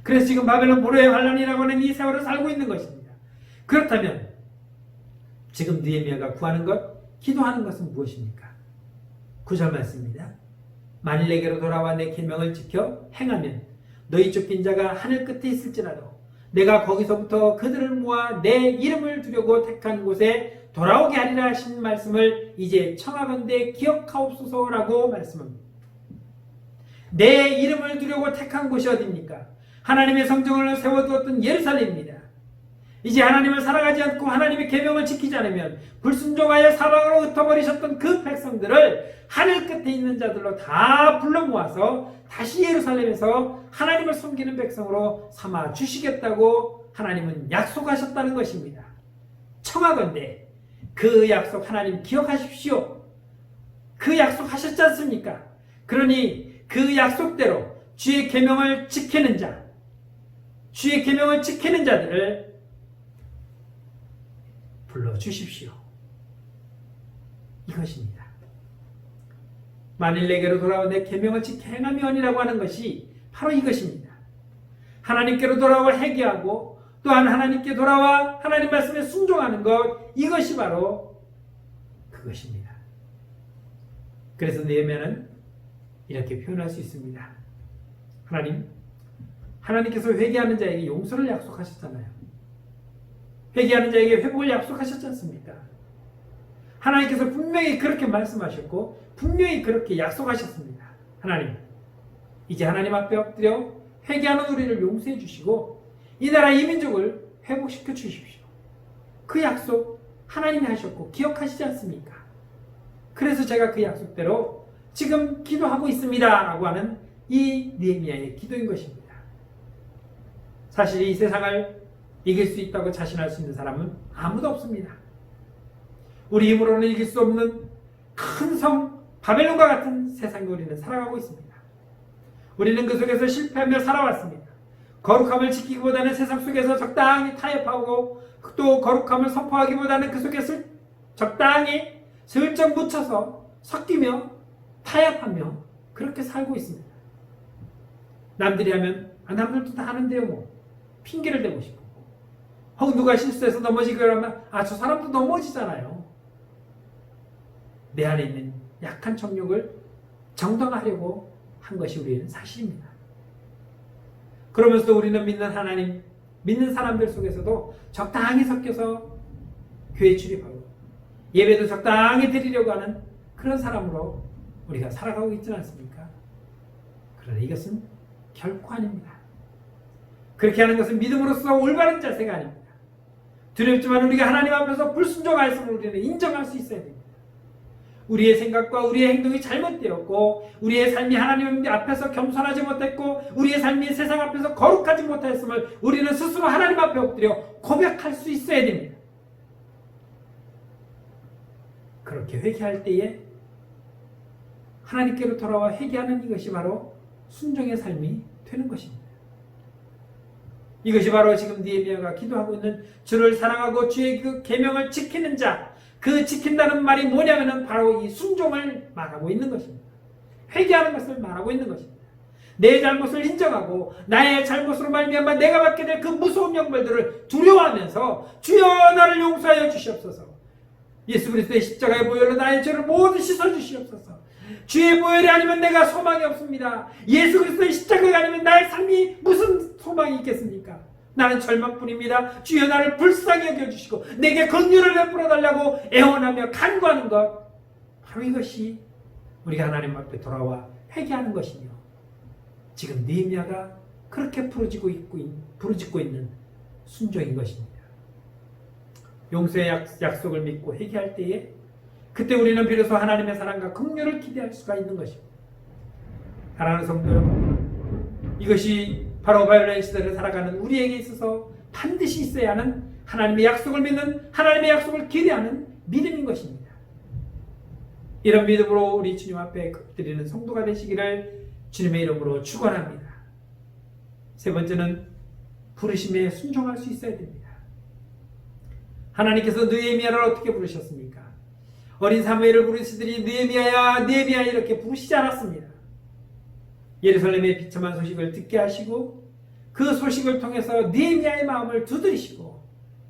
그래서 지금 바벨론 포로의 환란이라고 하는 이 세월을 살고 있는 것입니다. 그렇다면 지금 느헤미야가 구하는 것, 기도하는 것은 무엇입니까? 9절 말씀입니다. 만일 내게로 돌아와 내 계명을 지켜 행하면 너희 쫓긴 자가 하늘 끝에 있을지라도 내가 거기서부터 그들을 모아 내 이름을 두려고 택한 곳에 돌아오게 하리라 하신 말씀을 이제 청하건대 기억하옵소서라고 말씀합니다. 내 이름을 두려고 택한 곳이 어디입니까? 하나님의 성전을 세워두었던 예루살렘입니다. 이제 하나님을 사랑하지 않고 하나님의 계명을 지키지 않으면 불순종하여 사방으로 흩어버리셨던 그 백성들을 하늘 끝에 있는 자들로 다 불러 모아서 다시 예루살렘에서 하나님을 섬기는 백성으로 삼아 주시겠다고 하나님은 약속하셨다는 것입니다. 청하건대 그 약속 하나님 기억하십시오. 그 약속 하셨지 않습니까? 그러니 그 약속대로 주의 계명을 지키는 자, 주의 계명을 지키는 자들을 불러주십시오. 이것입니다. 만일 내게로 돌아와 내 계명을 지켜 행하면이라고 하는 것이 바로 이것입니다. 하나님께로 돌아와 회개하고 또한 하나님께 돌아와 하나님 말씀에 순종하는 것, 이것이 바로 그것입니다. 그래서 느헤미야는 이렇게 표현할 수 있습니다. 하나님께서 회개하는 자에게 용서를 약속하셨잖아요. 회개하는 자에게 회복을 약속하셨지 않습니까? 하나님께서 분명히 그렇게 말씀하셨고 분명히 그렇게 약속하셨습니다. 하나님, 이제 하나님 앞에 엎드려 회개하는 우리를 용서해 주시고 이 나라 이 민족을 회복시켜 주십시오. 그 약속 하나님이 하셨고 기억하시지 않습니까? 그래서 제가 그 약속대로 지금 기도하고 있습니다 라고 하는 이 느헤미야의 기도인 것입니다. 사실 이 세상을 이길 수 있다고 자신할 수 있는 사람은 아무도 없습니다. 우리 힘으로는 이길 수 없는 큰 성 바벨론과 같은 세상에 우리는 살아가고 있습니다. 우리는 그 속에서 실패하며 살아왔습니다. 거룩함을 지키기보다는 세상 속에서 적당히 타협하고 또 거룩함을 선포하기보다는 그 속에서 적당히 슬쩍 묻혀서 섞이며 타협하며 그렇게 살고 있습니다. 남들이 하면 남들도 다 하는데요 뭐 핑계를 대고 싶고 혹은 누가 실수해서 넘어지고 그러면 저 사람도 넘어지잖아요. 내 안에 있는 약한 정욕을 정당화하려고 한 것이 우리는 사실입니다. 그러면서 우리는 믿는 하나님, 믿는 사람들 속에서도 적당히 섞여서 교회 출입하고 예배도 적당히 드리려고 하는 그런 사람으로 우리가 살아가고 있지 않습니까? 그러나 이것은 결코 아닙니다. 그렇게 하는 것은 믿음으로써 올바른 자세가 아닙니다. 두렵지만 우리가 하나님 앞에서 불순종하였음을 우리는 인정할 수 있어야 됩니다. 우리의 생각과 우리의 행동이 잘못되었고 우리의 삶이 하나님 앞에서 겸손하지 못했고 우리의 삶이 세상 앞에서 거룩하지 못했음을 우리는 스스로 하나님 앞에 엎드려 고백할 수 있어야 됩니다. 그렇게 회개할 때에 하나님께로 돌아와 회개하는 이것이 바로 순종의 삶이 되는 것입니다. 이것이 바로 지금 느헤미야가 기도하고 있는 주를 사랑하고 주의 그 계명을 지키는 자, 그 지킨다는 말이 뭐냐면은 바로 이 순종을 말하고 있는 것입니다. 회개하는 것을 말하고 있는 것입니다. 내 잘못을 인정하고 나의 잘못으로 말미암아 내가 받게 될 그 무서운 형벌들을 두려워하면서 주여 나를 용서하여 주시옵소서. 예수 그리스도의 십자가의 보혈로 나의 죄를 모두 씻어 주시옵소서. 주의 보혈이 아니면 내가 소망이 없습니다. 예수 그리스도의 십자가가 아니면 나의 삶이 무슨 소망이 있겠습니까? 나는 절망뿐입니다. 주여 나를 불쌍히 여겨주시고 내게 긍휼을 베풀어달라고 애원하며 간구하는 것, 바로 이것이 우리가 하나님 앞에 돌아와 회개하는 것이며 지금 느헤미야가 그렇게 부르짖고 있는 순종인 것입니다. 용서의 약속을 믿고 회개할 때에 그때 우리는 비로소 하나님의 사랑과 긍휼을 기대할 수가 있는 것입니다. 사랑하는 성도 여러분, 이것이 바로 바벨론 시대를 살아가는 우리에게 있어서 반드시 있어야 하는 하나님의 약속을 믿는, 하나님의 약속을 기대하는 믿음인 것입니다. 이런 믿음으로 우리 주님 앞에 드리는 성도가 되시기를 주님의 이름으로 축원합니다. 세 번째는 부르심에 순종할 수 있어야 됩니다. 하나님께서 느헤미야를 어떻게 부르셨습니까? 어린 사무엘을 부르시더니 느헤미야야 느헤미야 이렇게 부르시지 않았습니다. 예루살렘의 비참한 소식을 듣게 하시고 그 소식을 통해서 느헤미야의 마음을 두드리시고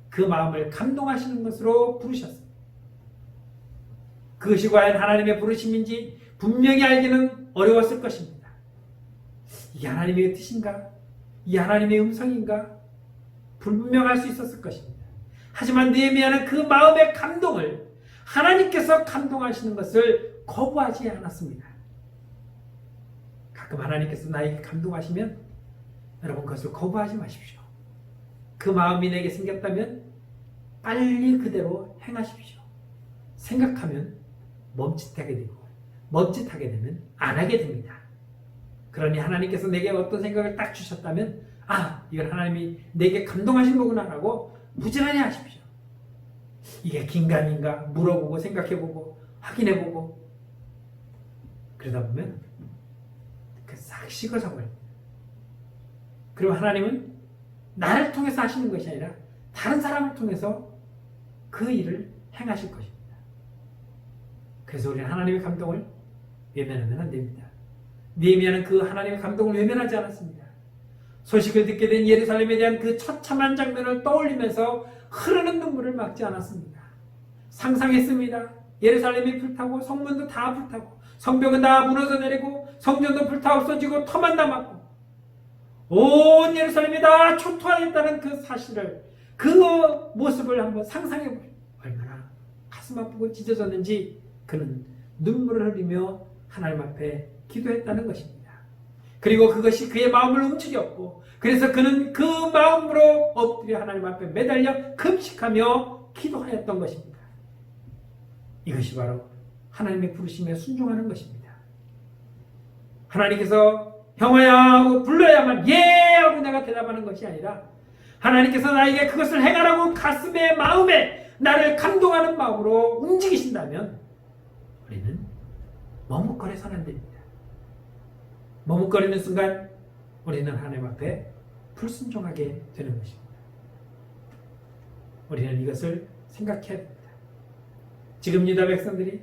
그 마음을 감동하시는 것으로 부르셨습니다. 그것이 과연 하나님의 부르심인지 분명히 알기는 어려웠을 것입니다. 이게 하나님의 뜻인가? 이 하나님의 음성인가? 불분명할 수 있었을 것입니다. 하지만 느헤미야는 그 마음의 감동을 하나님께서 감동하시는 것을 거부하지 않았습니다. 가끔 하나님께서 나에게 감동하시면 여러분 그것을 거부하지 마십시오. 그 마음이 내게 생겼다면 빨리 그대로 행하십시오. 생각하면 멈칫하게 되고 멈칫하게 되면 안 하게 됩니다. 그러니 하나님께서 내게 어떤 생각을 딱 주셨다면 이건 하나님이 내게 감동하신 거구나 라고 부지런히 하십시오. 이게 긴가민가 물어보고 생각해보고 확인해보고 그러다 보면 싹 식어져 버립니다. 그리고 하나님은 나를 통해서 하시는 것이 아니라 다른 사람을 통해서 그 일을 행하실 것입니다. 그래서 우리는 하나님의 감동을 외면하면 안 됩니다. 느헤미야는 그 하나님의 감동을 외면하지 않았습니다. 소식을 듣게 된 예루살렘에 대한 그 처참한 장면을 떠올리면서 흐르는 눈물을 막지 않았습니다. 상상했습니다. 예루살렘이 불타고 성문도 다 불타고 성벽은 다 무너져 내리고 성전도 불타 없어지고 터만 남았고 온 예루살렘이 다 초토화했다는 그 사실을, 그 모습을 한번 상상해보세요. 얼마나 가슴 아프고 찢어졌는지 그는 눈물을 흘리며 하나님 앞에 기도했다는 것입니다. 그리고 그것이 그의 마음을 움직였고 그래서 그는 그 마음으로 엎드려 하나님 앞에 매달려 금식하며 기도하였던 것입니다. 이것이 바로 하나님의 부르심에 순종하는 것입니다. 하나님께서 형아야 하고 불러야만 예 하고 내가 대답하는 것이 아니라 하나님께서 나에게 그것을 행하라고 가슴에 마음에 나를 감동하는 마음으로 움직이신다면 우리는 머뭇거려서는 안 됩니다. 머뭇거리는 순간 우리는 하나님 앞에 불순종하게 되는 것입니다. 우리는 이것을 생각해야 됩니다. 지금 유다 백성들이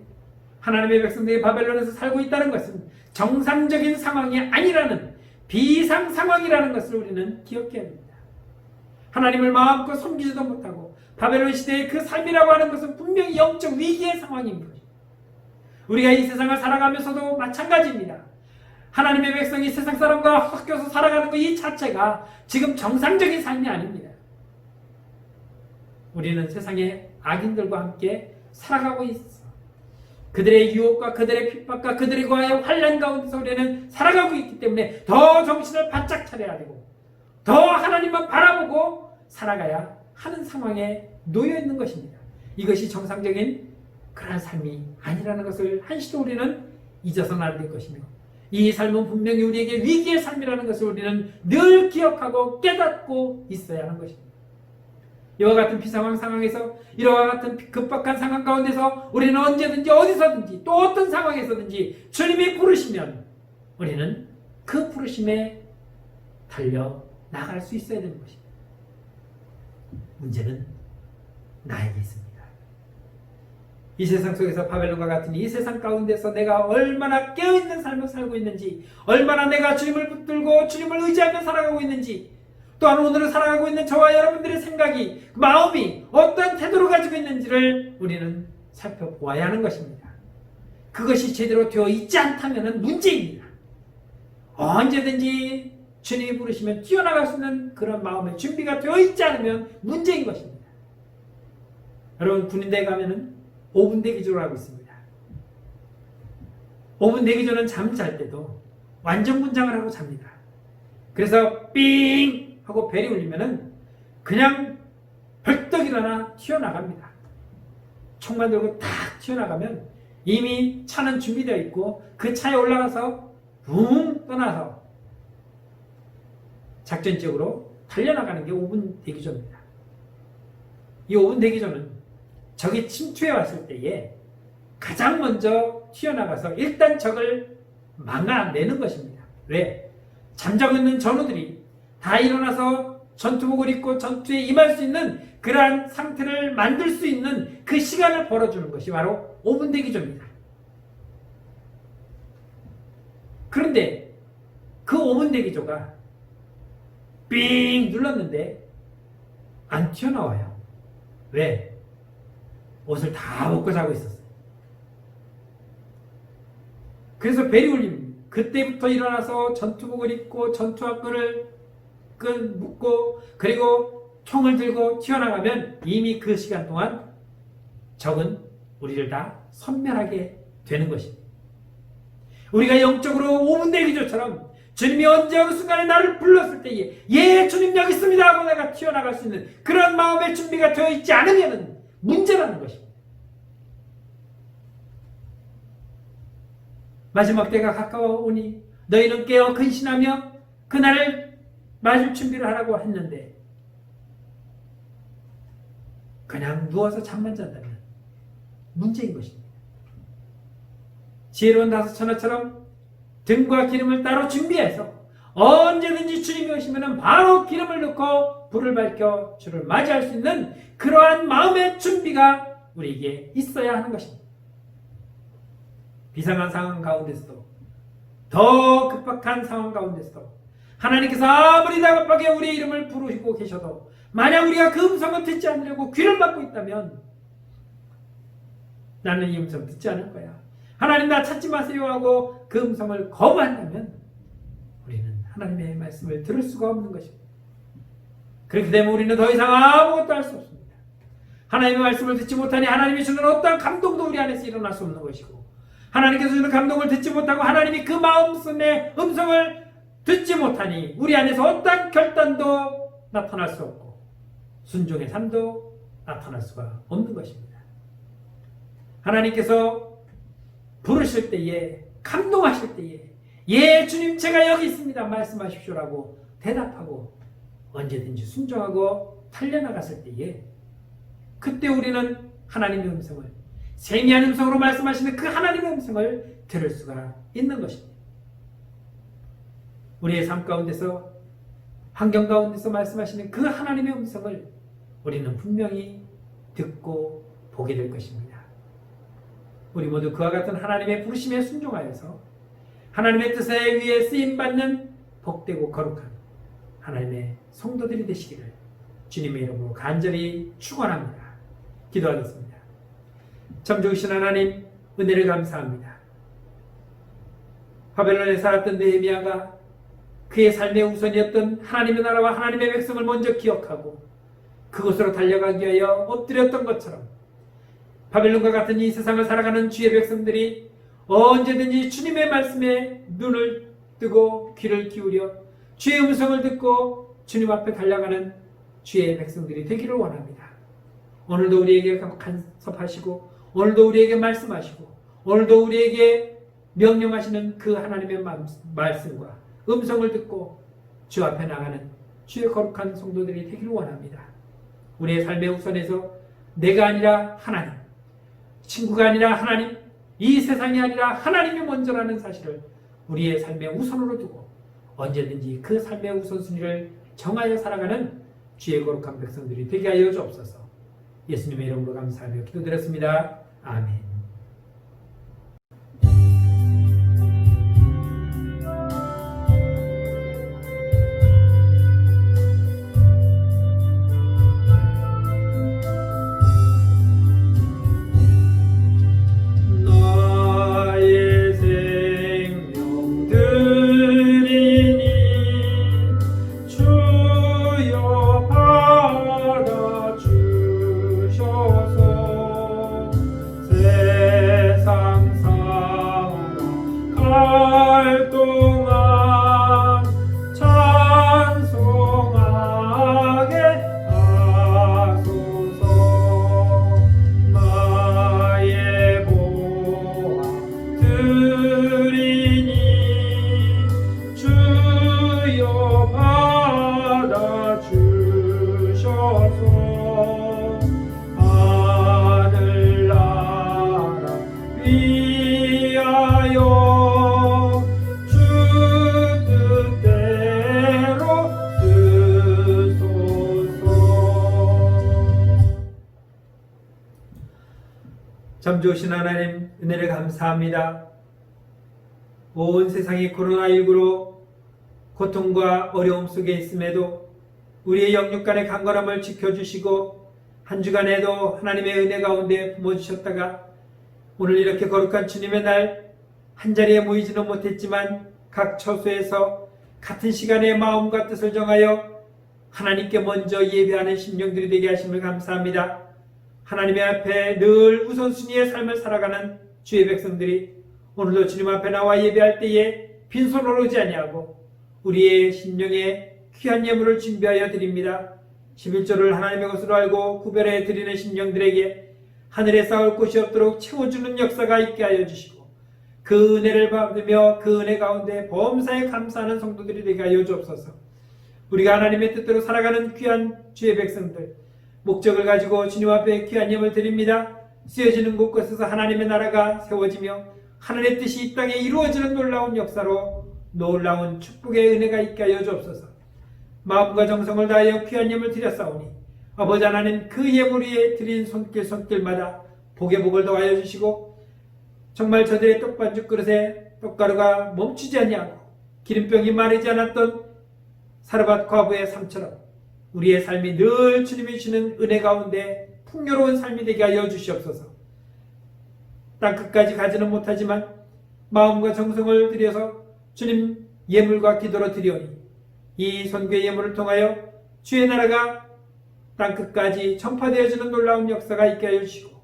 하나님의 백성들이 바벨론에서 살고 있다는 것은 정상적인 상황이 아니라는 비상 상황이라는 것을 우리는 기억해야 됩니다. 하나님을 마음껏 섬기지도 못하고 바벨론 시대의 그 삶이라고 하는 것은 분명히 영적 위기의 상황인 것입니다. 우리가 이 세상을 살아가면서도 마찬가지입니다. 하나님의 백성이 세상 사람과 섞여서 살아가는 것 이 자체가 지금 정상적인 삶이 아닙니다. 우리는 세상의 악인들과 함께 살아가고 있어. 그들의 유혹과 그들의 핍박과 그들과의 환난 가운데서 우리는 살아가고 있기 때문에 더 정신을 바짝 차려야 되고 더 하나님만 바라보고 살아가야 하는 상황에 놓여 있는 것입니다. 이것이 정상적인 그러한 삶이 아니라는 것을 한시도 우리는 잊어서는 안 될 것이며 이 삶은 분명히 우리에게 위기의 삶이라는 것을 우리는 늘 기억하고 깨닫고 있어야 하는 것입니다. 이와 같은 비상황 상황에서 이와 같은 급박한 상황 가운데서 우리는 언제든지 어디서든지 또 어떤 상황에서든지 주님이 부르시면 우리는 그 부르심에 달려 나갈 수 있어야 되는 것입니다. 문제는 나에게 있습니다. 이 세상 속에서 바벨론과 같은 이 세상 가운데서 내가 얼마나 깨어있는 삶을 살고 있는지, 얼마나 내가 주님을 붙들고 주님을 의지하며 살아가고 있는지, 또한 오늘을 살아가고 있는 저와 여러분들의 생각이, 마음이 어떤 태도를 가지고 있는지를 우리는 살펴보아야 하는 것입니다. 그것이 제대로 되어 있지 않다면 문제입니다. 언제든지 주님이 부르시면 뛰어나갈 수 있는 그런 마음의 준비가 되어 있지 않으면 문제인 것입니다. 여러분, 군인대에 가면은 5분 대기조를 하고 있습니다. 5분 대기조는 잠잘 때도 완전 분장을 하고 잡니다. 그래서 삥 하고 벨이 울리면은 그냥 벌떡 일어나 튀어나갑니다. 총만 들고 딱 튀어나가면 이미 차는 준비되어 있고 그 차에 올라가서 붕 떠나서 작전 지역으로 달려나가는 게 5분 대기조입니다. 이 5분 대기조는 적이 침투해 왔을 때에 가장 먼저 튀어나가서 일단 적을 막아내는 것입니다. 왜? 잠자고 있는 전우들이 다 일어나서 전투복을 입고 전투에 임할 수 있는 그러한 상태를 만들 수 있는 그 시간을 벌어주는 것이 바로 5분 대기조입니다. 그런데 그 5분 대기조가 삥 눌렀는데 안 튀어나와요. 왜? 옷을 다 벗고 자고 있었어요. 그래서 벨이 울립니다. 그때부터 일어나서 전투복을 입고 전투화끈을 묶고 그리고 총을 들고 튀어나가면 이미 그 시간 동안 적은 우리를 다 섬멸하게 되는 것입니다. 우리가 영적으로 5분 대기조처럼 주님이 언제 어느 순간에 나를 불렀을 때에 예 주님 여기 있습니다 하고 내가 튀어나갈 수 있는 그런 마음의 준비가 되어 있지 않으면 문제라는 것입니다. 마지막 때가 가까워오니 너희는 깨어 근신하며 그날을 맞을 준비를 하라고 했는데 그냥 누워서 잠만 잔다면 문제인 것입니다. 지혜로운 다섯 처녀처럼 등과 기름을 따로 준비해서 언제든지 주님이 오시면 바로 기름을 넣고 불을 밝혀 주를 맞이할 수 있는 그러한 마음의 준비가 우리에게 있어야 하는 것입니다. 비상한 상황 가운데서도 더 급박한 상황 가운데서도 하나님께서 아무리 다급하게 우리의 이름을 부르시고 계셔도 만약 우리가 그 음성을 듣지 않으려고 귀를 막고 있다면 나는 이 음성 듣지 않을 거야. 하나님 나 찾지 마세요 하고 그 음성을 거부한다면 우리는 하나님의 말씀을 들을 수가 없는 것입니다. 그렇게 되면 우리는 더 이상 아무것도 할 수 없습니다. 하나님의 말씀을 듣지 못하니 하나님이 주는 어떠한 감동도 우리 안에서 일어날 수 없는 것이고 하나님께서 주는 감동을 듣지 못하고 하나님이 그 마음의 음성을 듣지 못하니 우리 안에서 어떠한 결단도 나타날 수 없고 순종의 삶도 나타날 수가 없는 것입니다. 하나님께서 부르실 때에 감동하실 때에 예 주님 제가 여기 있습니다 말씀하십시오라고 대답하고 언제든지 순종하고 달려나갔을 때에 그때 우리는 하나님의 음성을 생이한 음성으로 말씀하시는 그 하나님의 음성을 들을 수가 있는 것입니다. 우리의 삶 가운데서 환경 가운데서 말씀하시는 그 하나님의 음성을 우리는 분명히 듣고 보게 될 것입니다. 우리 모두 그와 같은 하나님의 부르심에 순종하여서 하나님의 뜻에 위해 쓰임받는 복되고 거룩한 하나님의 성도들이 되시기를 주님의 이름으로 간절히 축원합니다. 기도하겠습니다. 참 좋으신 하나님, 은혜를 감사합니다. 바벨론에 살았던 느헤미야가 그의 삶의 우선이었던 하나님의 나라와 하나님의 백성을 먼저 기억하고 그곳으로 달려가기 위하여 엎드렸던 것처럼 바벨론과 같은 이 세상을 살아가는 주의 백성들이 언제든지 주님의 말씀에 눈을 뜨고 귀를 기울여 주의 음성을 듣고 주님 앞에 달려가는 주의 백성들이 되기를 원합니다. 오늘도 우리에게 간섭하시고 오늘도 우리에게 말씀하시고 오늘도 우리에게 명령하시는 그 하나님의 말씀과 음성을 듣고 주 앞에 나가는 주의 거룩한 성도들이 되기를 원합니다. 우리의 삶의 우선에서 내가 아니라 하나님, 친구가 아니라 하나님, 이 세상이 아니라 하나님이 먼저라는 사실을 우리의 삶의 우선으로 두고 언제든지 그 삶의 우선순위를 정하여 살아가는 주의 거룩한 백성들이 되게 하여 주옵소서. 예수님의 이름으로 감사하며 기도드렸습니다. 아멘. 참 좋으신 하나님, 은혜를 감사합니다. 온 세상이 코로나19로 고통과 어려움 속에 있음에도 우리의 영육간의 강건함을 지켜주시고 한 주간에도 하나님의 은혜 가운데 품어주셨다가 오늘 이렇게 거룩한 주님의 날 한자리에 모이지는 못했지만 각 처소에서 같은 시간에 마음과 뜻을 정하여 하나님께 먼저 예배하는 심령들이 되게 하심을 감사합니다. 하나님의 앞에 늘 우선순위의 삶을 살아가는 주의 백성들이 오늘도 주님 앞에 나와 예배할 때에 빈손으로 오지 아니하고 우리의 심령에 귀한 예물을 준비하여 드립니다. 11조를 하나님의 것으로 알고 구별해 드리는 심령들에게 하늘에 쌓을 곳이 없도록 채워주는 역사가 있게 하여 주시고 그 은혜를 받으며 그 은혜 가운데 범사에 감사하는 성도들이 되게 하여 주옵소서. 우리가 하나님의 뜻대로 살아가는 귀한 주의 백성들, 목적을 가지고 주님 앞에 귀한 예물 드립니다. 쓰여지는 곳곳에서 하나님의 나라가 세워지며 하늘의 뜻이 이 땅에 이루어지는 놀라운 역사로 놀라운 축복의 은혜가 있게 하여 주옵소서. 마음과 정성을 다하여 귀한 예물 드렸사오니 아버지 하나님, 그 예물 위에 드린 손길마다 복의 복을 더하여 주시고 정말 저들의 떡반죽 그릇에 떡가루가 멈추지 아니하고 기름병이 마르지 않았던 사르밧 과부의 삶처럼 우리의 삶이 늘 주님이 주시는 은혜 가운데 풍요로운 삶이 되게 하여 주시옵소서. 땅끝까지 가지는 못하지만 마음과 정성을 들여서 주님 예물과 기도로 드리오니 이 선교의 예물을 통하여 주의 나라가 땅끝까지 전파되어지는 놀라운 역사가 있게 하여 주시고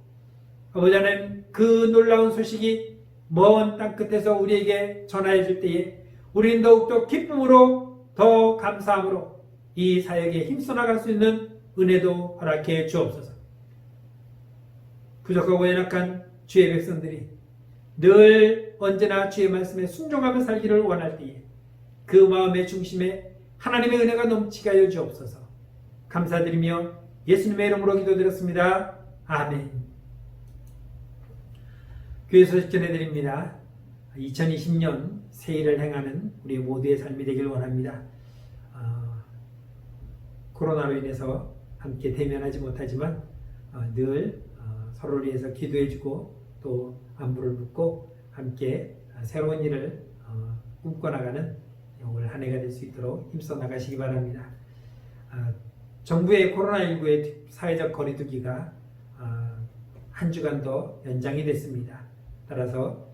아버지 하나님, 그 놀라운 소식이 먼 땅끝에서 우리에게 전하여 줄 때에 우리는 더욱더 기쁨으로 더 감사함으로 이 사역에 힘써 나갈 수 있는 은혜도 허락해 주옵소서. 부족하고 연약한 주의 백성들이 늘 언제나 주의 말씀에 순종하며 살기를 원할 때에 그 마음의 중심에 하나님의 은혜가 넘치게 하여 주옵소서. 감사드리며 예수님의 이름으로 기도드렸습니다. 아멘. 교회 소식 전해드립니다. 2020년 새해를 행하는 우리 모두의 삶이 되길 원합니다. 코로나로 인해서 함께 대면하지 못하지만 늘 서로를 위해서 기도해주고 또 안부를 묻고 함께 새로운 일을 꿈꿔나가는 올 한 해가 될 수 있도록 힘써 나가시기 바랍니다. 정부의 코로나19의 사회적 거리두기가 한 주간 더 연장이 됐습니다. 따라서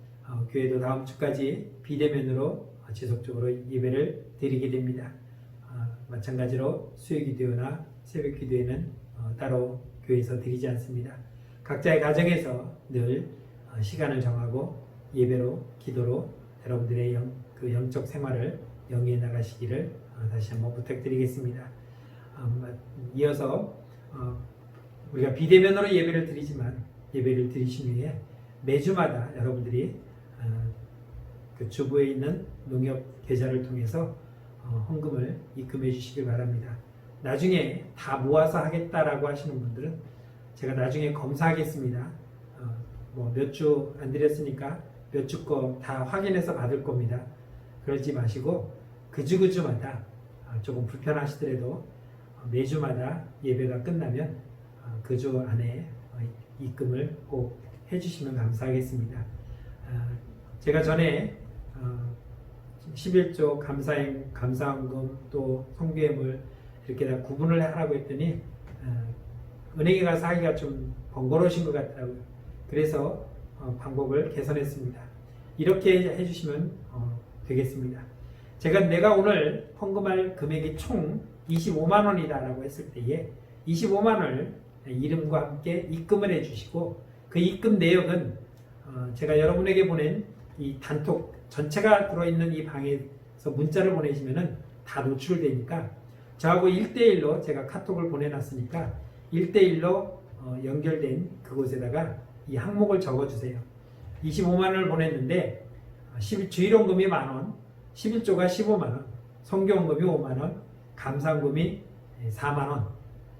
교회도 다음 주까지 비대면으로 지속적으로 예배를 드리게 됩니다. 마찬가지로 수요기도나 새벽기도회는 따로 교회에서 드리지 않습니다. 각자의 가정에서 늘 시간을 정하고 예배로 기도로 여러분들의 영적 생활을 영위해 나가시기를 다시 한번 부탁드리겠습니다. 이어서 우리가 비대면으로 예배를 드리지만 예배를 드리신 후에 매주마다 여러분들이 그 주부에 있는 농협 계좌를 통해서 헌금을 입금해 주시길 바랍니다. 나중에 다 모아서 하겠다라고 하시는 분들은 제가 나중에 검사하겠습니다. 몇 주 안 드렸으니까 몇 주 거 다 확인해서 받을 겁니다. 그러지 마시고 그주마다 조금 불편하시더라도 매주마다 예배가 끝나면 그 주 안에 입금을 꼭 해주시면 감사하겠습니다. 제가 전에 11조 감사행, 감사헌금 또 성교회물 이렇게 다 구분을 하라고 했더니 은행에 가서 하기가 좀 번거로우신 것 같더라고요. 그래서 방법을 개선했습니다. 이렇게 해주시면 되겠습니다. 내가 오늘 헌금할 금액이 총 25만 원이다 라고 했을 때에 25만 원을 이름과 함께 입금을 해주시고 그 입금 내역은 제가 여러분에게 보낸 이 단톡 전체가 들어있는 이 방에서 문자를 보내시면은 다 노출되니까 저하고 1대1로 제가 카톡을 보내놨으니까 1대1로 연결된 그곳에다가 이 항목을 적어주세요. 25만 원을 보냈는데 주일헌금이 만원, 11조가 15만원, 성교헌금이 5만원, 감사헌금이 4만원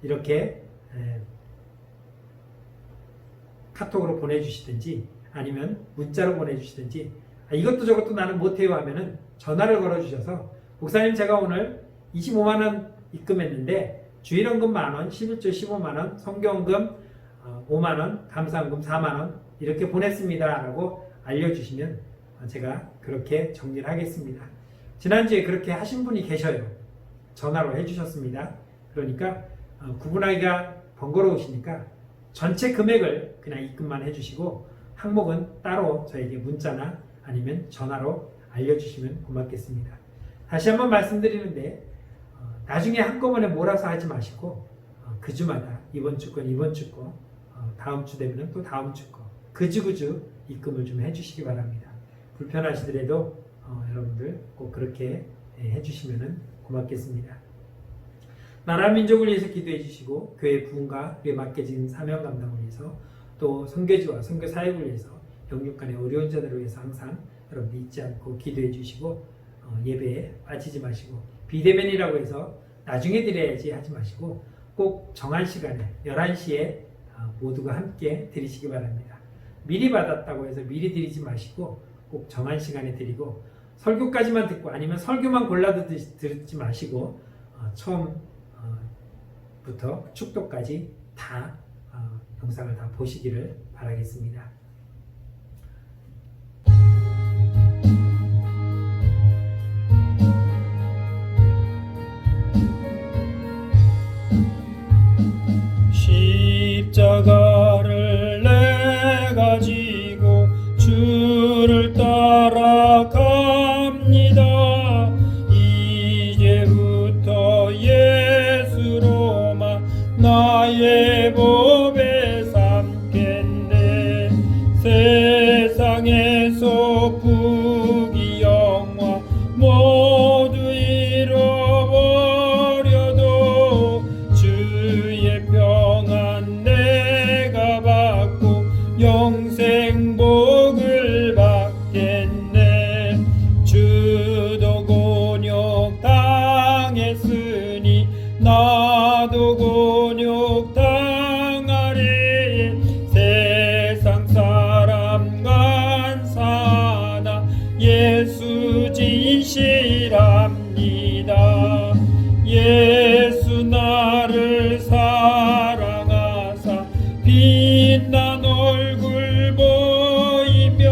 이렇게 카톡으로 보내주시든지 아니면 문자로 보내주시든지 이것도 저것도 나는 못해요 하면은 전화를 걸어주셔서 목사님 제가 오늘 25만원 입금했는데 주일헌금 만원, 11조 15만원, 성교헌금 5만원, 감사헌금 4만원 이렇게 보냈습니다 라고 알려주시면 제가 그렇게 정리를 하겠습니다. 지난주에 그렇게 하신 분이 계셔요. 전화로 해주셨습니다. 그러니까 구분하기가 번거로우시니까 전체 금액을 그냥 입금만 해주시고 항목은 따로 저에게 문자나 아니면 전화로 알려주시면 고맙겠습니다. 다시 한번 말씀드리는데 나중에 한꺼번에 몰아서 하지 마시고 그 주마다 이번 주 건 이번 주 거, 다음 주 되면 또 다음 주 거, 그주 입금을 좀 해주시기 바랍니다. 불편하시더라도 여러분들 꼭 그렇게 해주시면 고맙겠습니다. 나라 민족을 위해서 기도해 주시고 교회 부흥과 그에 맡겨진 사명 감당을 위해서 또 선교지와 선교 사역을 위해서 영육간의 어려운 자들을 위해서 항상 여러분 잊지 않고 기도해 주시고 예배에 빠지지 마시고 비대면이라고 해서 나중에 드려야지 하지 마시고 꼭 정한 시간에 11시에 모두가 함께 드리시기 바랍니다. 미리 받았다고 해서 미리 드리지 마시고 꼭 정한 시간에 드리고 설교까지만 듣고 아니면 설교만 골라도 듣지 마시고 처음부터 축도까지 다 영상을 다 보시기를 바라겠습니다. 십자가를 내가 지고 주를 따라갑니다. 이제부터 예수로만 나의 법에 삼겠네. 세상에서 부귀 영화 모두 잃어버려도 주의 평안 내가 받고 영생 복을 받겠네. 주도 곤욕 당해 곤욕 당하리 세상 사람 간사나 예수 진실합니다. 예수 나를 사랑하사 빛난 얼굴 보이면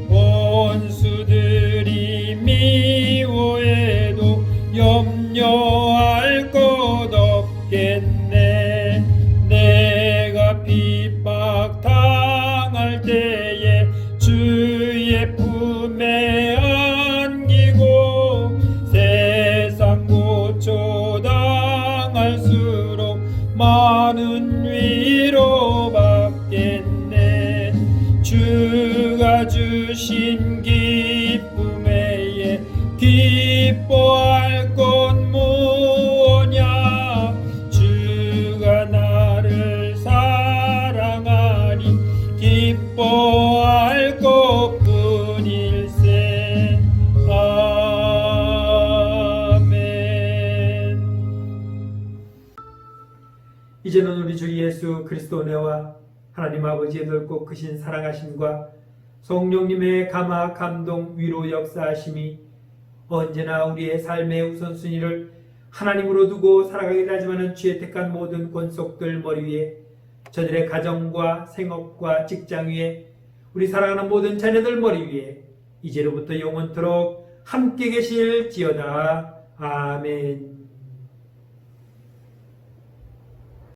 원수들이 미워해도 염려할 것 없겠네. 내가 핍박 당할 때에 주의 품에 안기고 세상 고초 당할수록 많은 위로 받겠네. 주가 주신 기쁨 외에 기뻐할 것 무엇냐. 주가 나를 사랑하니 기뻐할 것뿐일세. 아멘. 이제는 우리 주 예수 그리스도 은혜와 하나님 아버지의 넓고 크신 사랑하심과 성령님의 감화 감동 위로 역사하심이 언제나 우리의 삶의 우선순위를 하나님으로 두고 살아가기를 하지만은 주의 택한 모든 권속들 머리 위에, 저들의 가정과 생업과 직장 위에, 우리 사랑하는 모든 자녀들 머리 위에 이제로부터 영원토록 함께 계실지어다. 아멘.